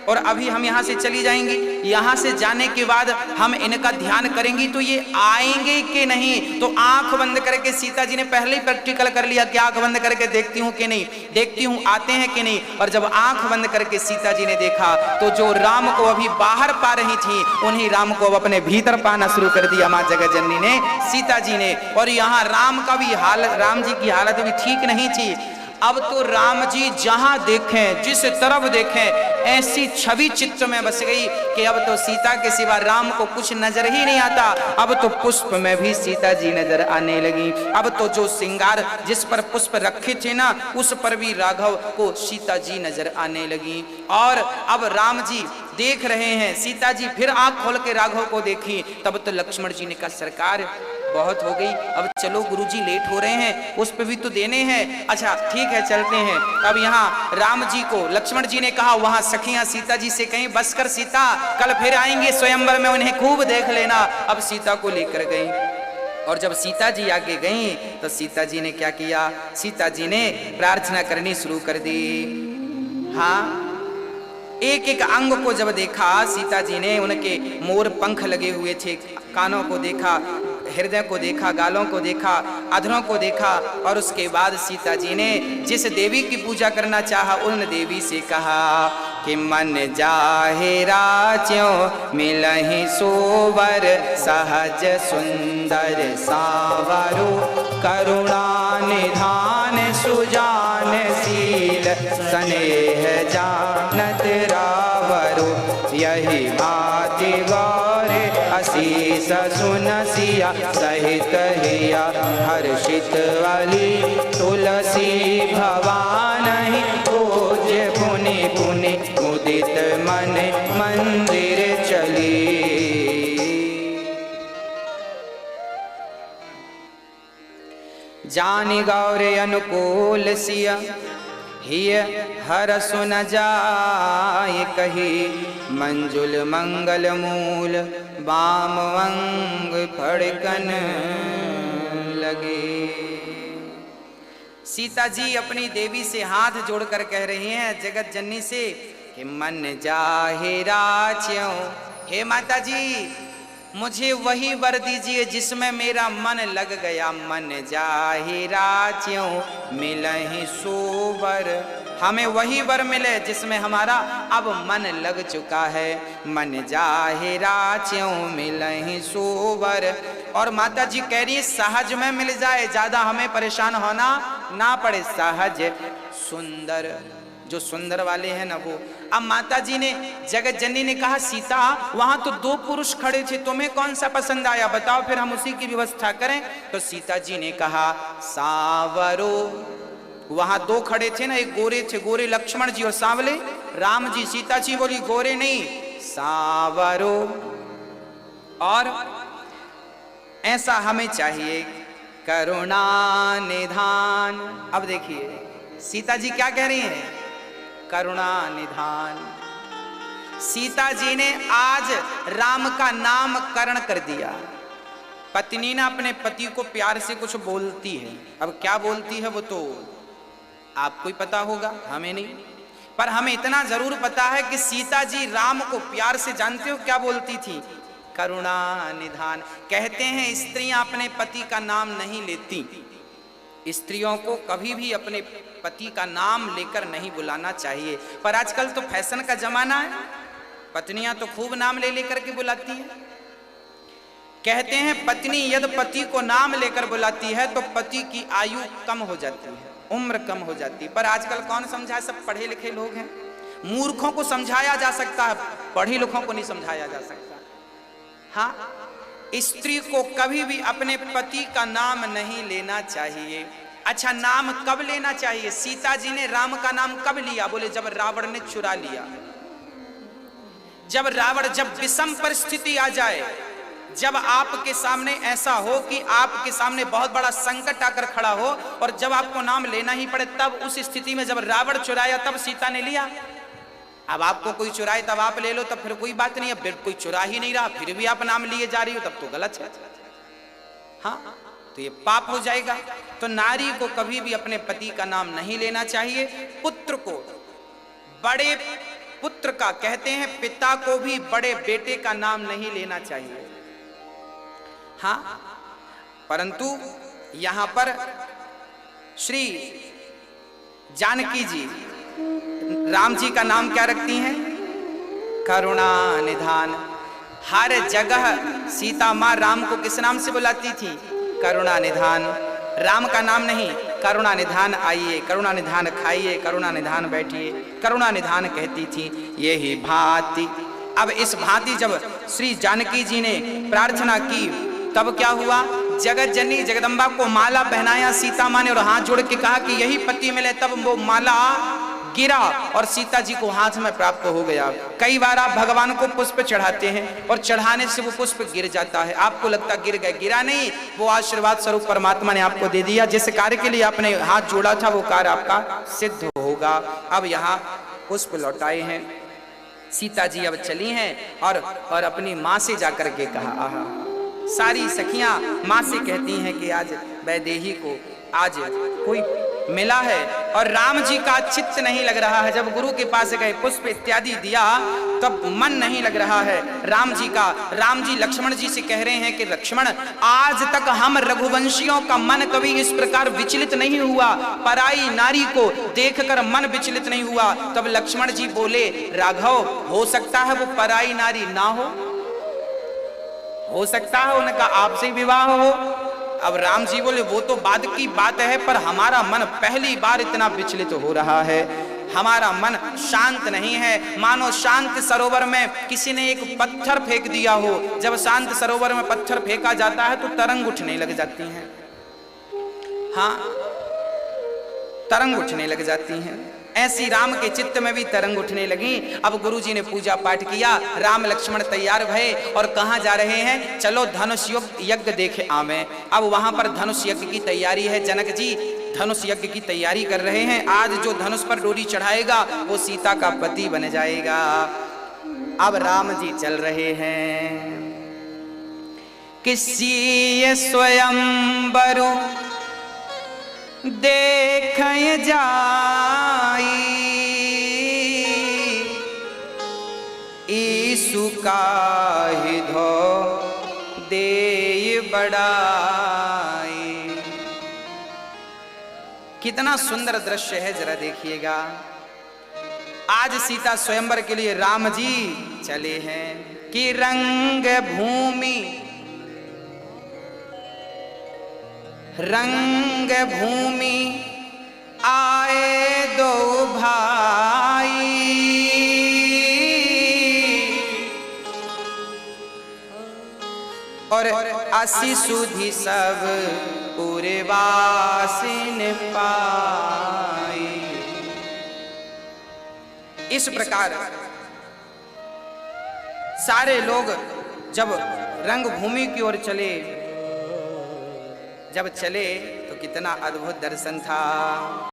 और अभी हम यहाँ से चली जाएंगी, यहाँ से जाने के बाद हम इनका ध्यान करेंगी तो ये आएंगे कि नहीं। तो आंख बंद करके सीता जी ने पहले ही प्रैक्टिकल कर लिया कि आंख बंद करके देखती हूँ कि नहीं, देखती हूँ आते हैं कि नहीं। और जब आंख बंद करके सीता जी ने देखा तो जो राम को अभी बाहर पा रही थी उन्हीं राम को अब अपने भीतर पाना शुरू कर दिया माँ जगत जननी ने, सीता जी ने। और यहाँ राम का भी हालत, राम जी की हालत भी ठीक नहीं थी। अब तो राम जी जहां देखें, जिस तरफ देखें, ऐसी छवि चित्त में बस गई कि अब तो सीता के सिवा राम को कुछ नजर ही नहीं आता। अब तो पुष्प में भी सीता जी नजर आने लगी। अब तो जो श्रृंगार जिस पर पुष्प रखे थे ना, उस पर भी राघव को सीता जी नजर आने लगी। और अब राम जी देख रहे हैं, सीता जी फिर आंख खोल के राघव को देखी। तब तो लक्ष्मण जी ने कहा सरकार बहुत हो गई, अब चलो गुरुजी लेट हो रहे हैं, उस पे भी तो देने हैं। अच्छा ठीक है चलते हैं। अब यहाँ राम जी को लक्ष्मण जी ने कहा वहां सखियां सीता जी से कहीं बस कर सीता, कल फिर आएंगे स्वयंवर में, उन्हें खूब देख लेना। अब सीता को लेकर गई और जब सीता जी आगे गईं तो सीता जी ने क्या किया, सीता जी ने प्रार्थना करनी शुरू कर दी। हाँ, एक एक अंग को जब देखा सीता जी ने, उनके मोर पंख लगे हुए थे, कानों को देखा, हृदय को देखा, गालों को देखा, अधरों को देखा, और उसके बाद सीता जी ने जिस देवी की पूजा करना चाहा उन देवी से कहा कि मन जाहे राच्यों मिलहि सोवर, सहज सुंदर सावरो, करुणा निधान सुजान शील, स्नेह जानत रावरो, यही भांति गौर असीस सुनसिया, सहित हिया हर्षित वाली, तुलसी भवान खोज पुनि पुनि, मुदित मन मंदिर चली। जानि गौरे अनुकूल सिया, हिय हर सुन जाय कही, मंजुल मंगल मूल बाम अंग फड़कन लगे। सीता जी अपनी देवी से हाथ जोड़कर कह रही हैं जगत जननी से कि मन जाहे राच्यों, हे माता जी मुझे वही वर दीजिए जिसमें मेरा मन लग गया। मन जाहि राच्यों मिलहि सोवर, हमें वही वर मिले जिसमें हमारा अब मन लग चुका है। मन जाहि राच्यों मिलहि सोवर, और माता जी कह रही है सहज में मिल जाए, ज्यादा हमें परेशान होना ना पड़े, सहज सुंदर, जो सुंदर वाले हैं ना वो। अब माता जी ने, जगत जननी ने कहा सीता वहां तो दो पुरुष खड़े थे, तुम्हें कौन सा पसंद आया बताओ, फिर हम उसी की व्यवस्था करें। तो सीता जी ने कहा सावरो, वहां दो खड़े थे ना, एक गोरे थे, गोरे लक्ष्मण जी और सांवले राम जी। सीता जी बोली गोरे नहीं सावरो, और ऐसा हमें चाहिए करुणा निधान। अब देखिए सीता जी क्या कह रही हैं, करुणा निधान। सीता जी ने आज राम का नामकरण कर दिया। पत्नी ना अपने पति को प्यार से कुछ बोलती है, अब क्या बोलती है वो तो आपको ही पता होगा, हमें नहीं, पर हमें इतना जरूर पता है कि सीता जी राम को प्यार से, जानते हो क्या बोलती थी, करुणा निधान। कहते हैं स्त्रियां अपने पति का नाम नहीं लेती, स्त्रियों को कभी भी अपने पति का नाम लेकर नहीं बुलाना चाहिए, पर आजकल तो फैशन का जमाना है, पत्नियां तो खूब नाम ले लेकर के बुलाती है। कहते हैं पत्नी यदि पति को नाम लेकर बुलाती है तो पति की आयु कम हो जाती है, उम्र कम हो जाती है। पर आजकल कौन समझाए, सब पढ़े लिखे लोग हैं, मूर्खों को समझाया जा सकता है, पढ़े लिखों को नहीं समझाया जा सकता। हाँ, स्त्री को कभी भी अपने पति का नाम नहीं लेना चाहिए। अच्छा, नाम कब लेना चाहिए? सीता जी ने राम का नाम कब लिया? बोले जब रावण ने चुरा लिया, जब रावण, जब विषम परिस्थिति आ जाए, जब आपके सामने ऐसा हो कि आपके सामने बहुत बड़ा संकट आकर खड़ा हो और जब आपको नाम लेना ही पड़े, तब उस स्थिति में जब रावण चुराया तब सीता ने लिया। अब आपको कोई चुराए तब आप ले लो, तब फिर कोई बात नहीं है। फिर कोई चुरा ही नहीं रहा फिर भी आप नाम लिए जा रही हो, तब तो गलत है। हाँ, तो ये पाप हो जाएगा। तो नारी को कभी भी अपने पति का नाम नहीं लेना चाहिए। पुत्र को, बड़े पुत्र का, कहते हैं पिता को भी बड़े बेटे का नाम नहीं लेना चाहिए। हाँ, परंतु यहां पर श्री जानकी जी राम जी का नाम क्या रखती हैं? करुणा निधान। हर जगह सीता मां राम को किस नाम से बुलाती थी? करुणा निधान। राम का नाम नहीं, करुणा निधान आइए, करुणा निधान खाइए, करुणा निधान बैठिए, करुणा निधान कहती थी। यही भांति, अब इस भांति जब श्री जानकी जी ने प्रार्थना की तब क्या हुआ? जगत जननी जगदम्बा को माला पहनाया सीता माँ ने और हाथ जोड़ के कहा कि यही पति मिले। तब वो माला गिरा और सीता जी को हाथ में प्राप्त हो गया। कई बार आप भगवान को पुष्प चढ़ाते हैं और चढ़ाने से वो पुष्प गिर जाता है, आपको लगता गिर गए, गिरा नहीं, वो आशीर्वाद स्वरूप परमात्मा ने आपको दे दिया। जिस कार्य के लिए आपने हाथ जोड़ा था वो कार्य आपका सिद्ध होगा। अब यहाँ पुष्प लौटाए हैं, सीता जी अब चली हैं और अपनी माँ से जाकर के कहा, आहा, सारी सखियां माँ से कहती हैं कि आज वैदेही को आज कोई मिला है और राम जी का चित्त नहीं लग रहा है। जब गुरु के पास गए, पुष्प इत्यादि दिया, तब मन नहीं लग रहा है राम जी का। राम जी लक्ष्मण जी से कह रहे हैं कि लक्ष्मण, आज तक हम रघुवंशियों का मन कभी इस प्रकार विचलित नहीं हुआ, पराई नारी को देखकर मन विचलित नहीं हुआ। तब लक्ष्मण जी बोले, राघव, हो सकता है वो पराई नारी ना हो सकता है उनका आपसे विवाह हो। अब राम जी बोले, वो तो बाद की बात है, पर हमारा मन पहली बार इतना विचलित हो रहा है, हमारा मन शांत नहीं है, मानो शांत सरोवर में किसी ने एक पत्थर फेंक दिया हो। जब शांत सरोवर में पत्थर फेंका जाता है तो तरंग उठने लग जाती हैं, हाँ, तरंग उठने लग जाती हैं। ऐसी राम के चित्त में भी तरंग उठने लगी। अब गुरुजी ने पूजा पाठ किया, राम लक्ष्मण तैयार भये और कहाँ जा रहे हैं, चलो धनुष यज्ञ देखे आवे। अब वहां पर धनुष यज्ञ की तैयारी है, जनक जी धनुष यज्ञ की तैयारी कर रहे हैं। आज जो धनुष पर डोरी चढ़ाएगा वो सीता का पति बन जाएगा। अब राम जी चल रहे हैं, किसी स्वयंवरु देख जाई, ईसु काहि धो देय बड़ाई। कितना सुंदर दृश्य है, जरा देखिएगा। आज सीता स्वयंवर के लिए राम जी चले हैं कि रंग भूमि आए दो भाई, और असी सुधि सब पूरे वासिन पाई। इस प्रकार सारे लोग जब रंग भूमि की ओर चले, जब चले तो कितना अद्भुत दर्शन था।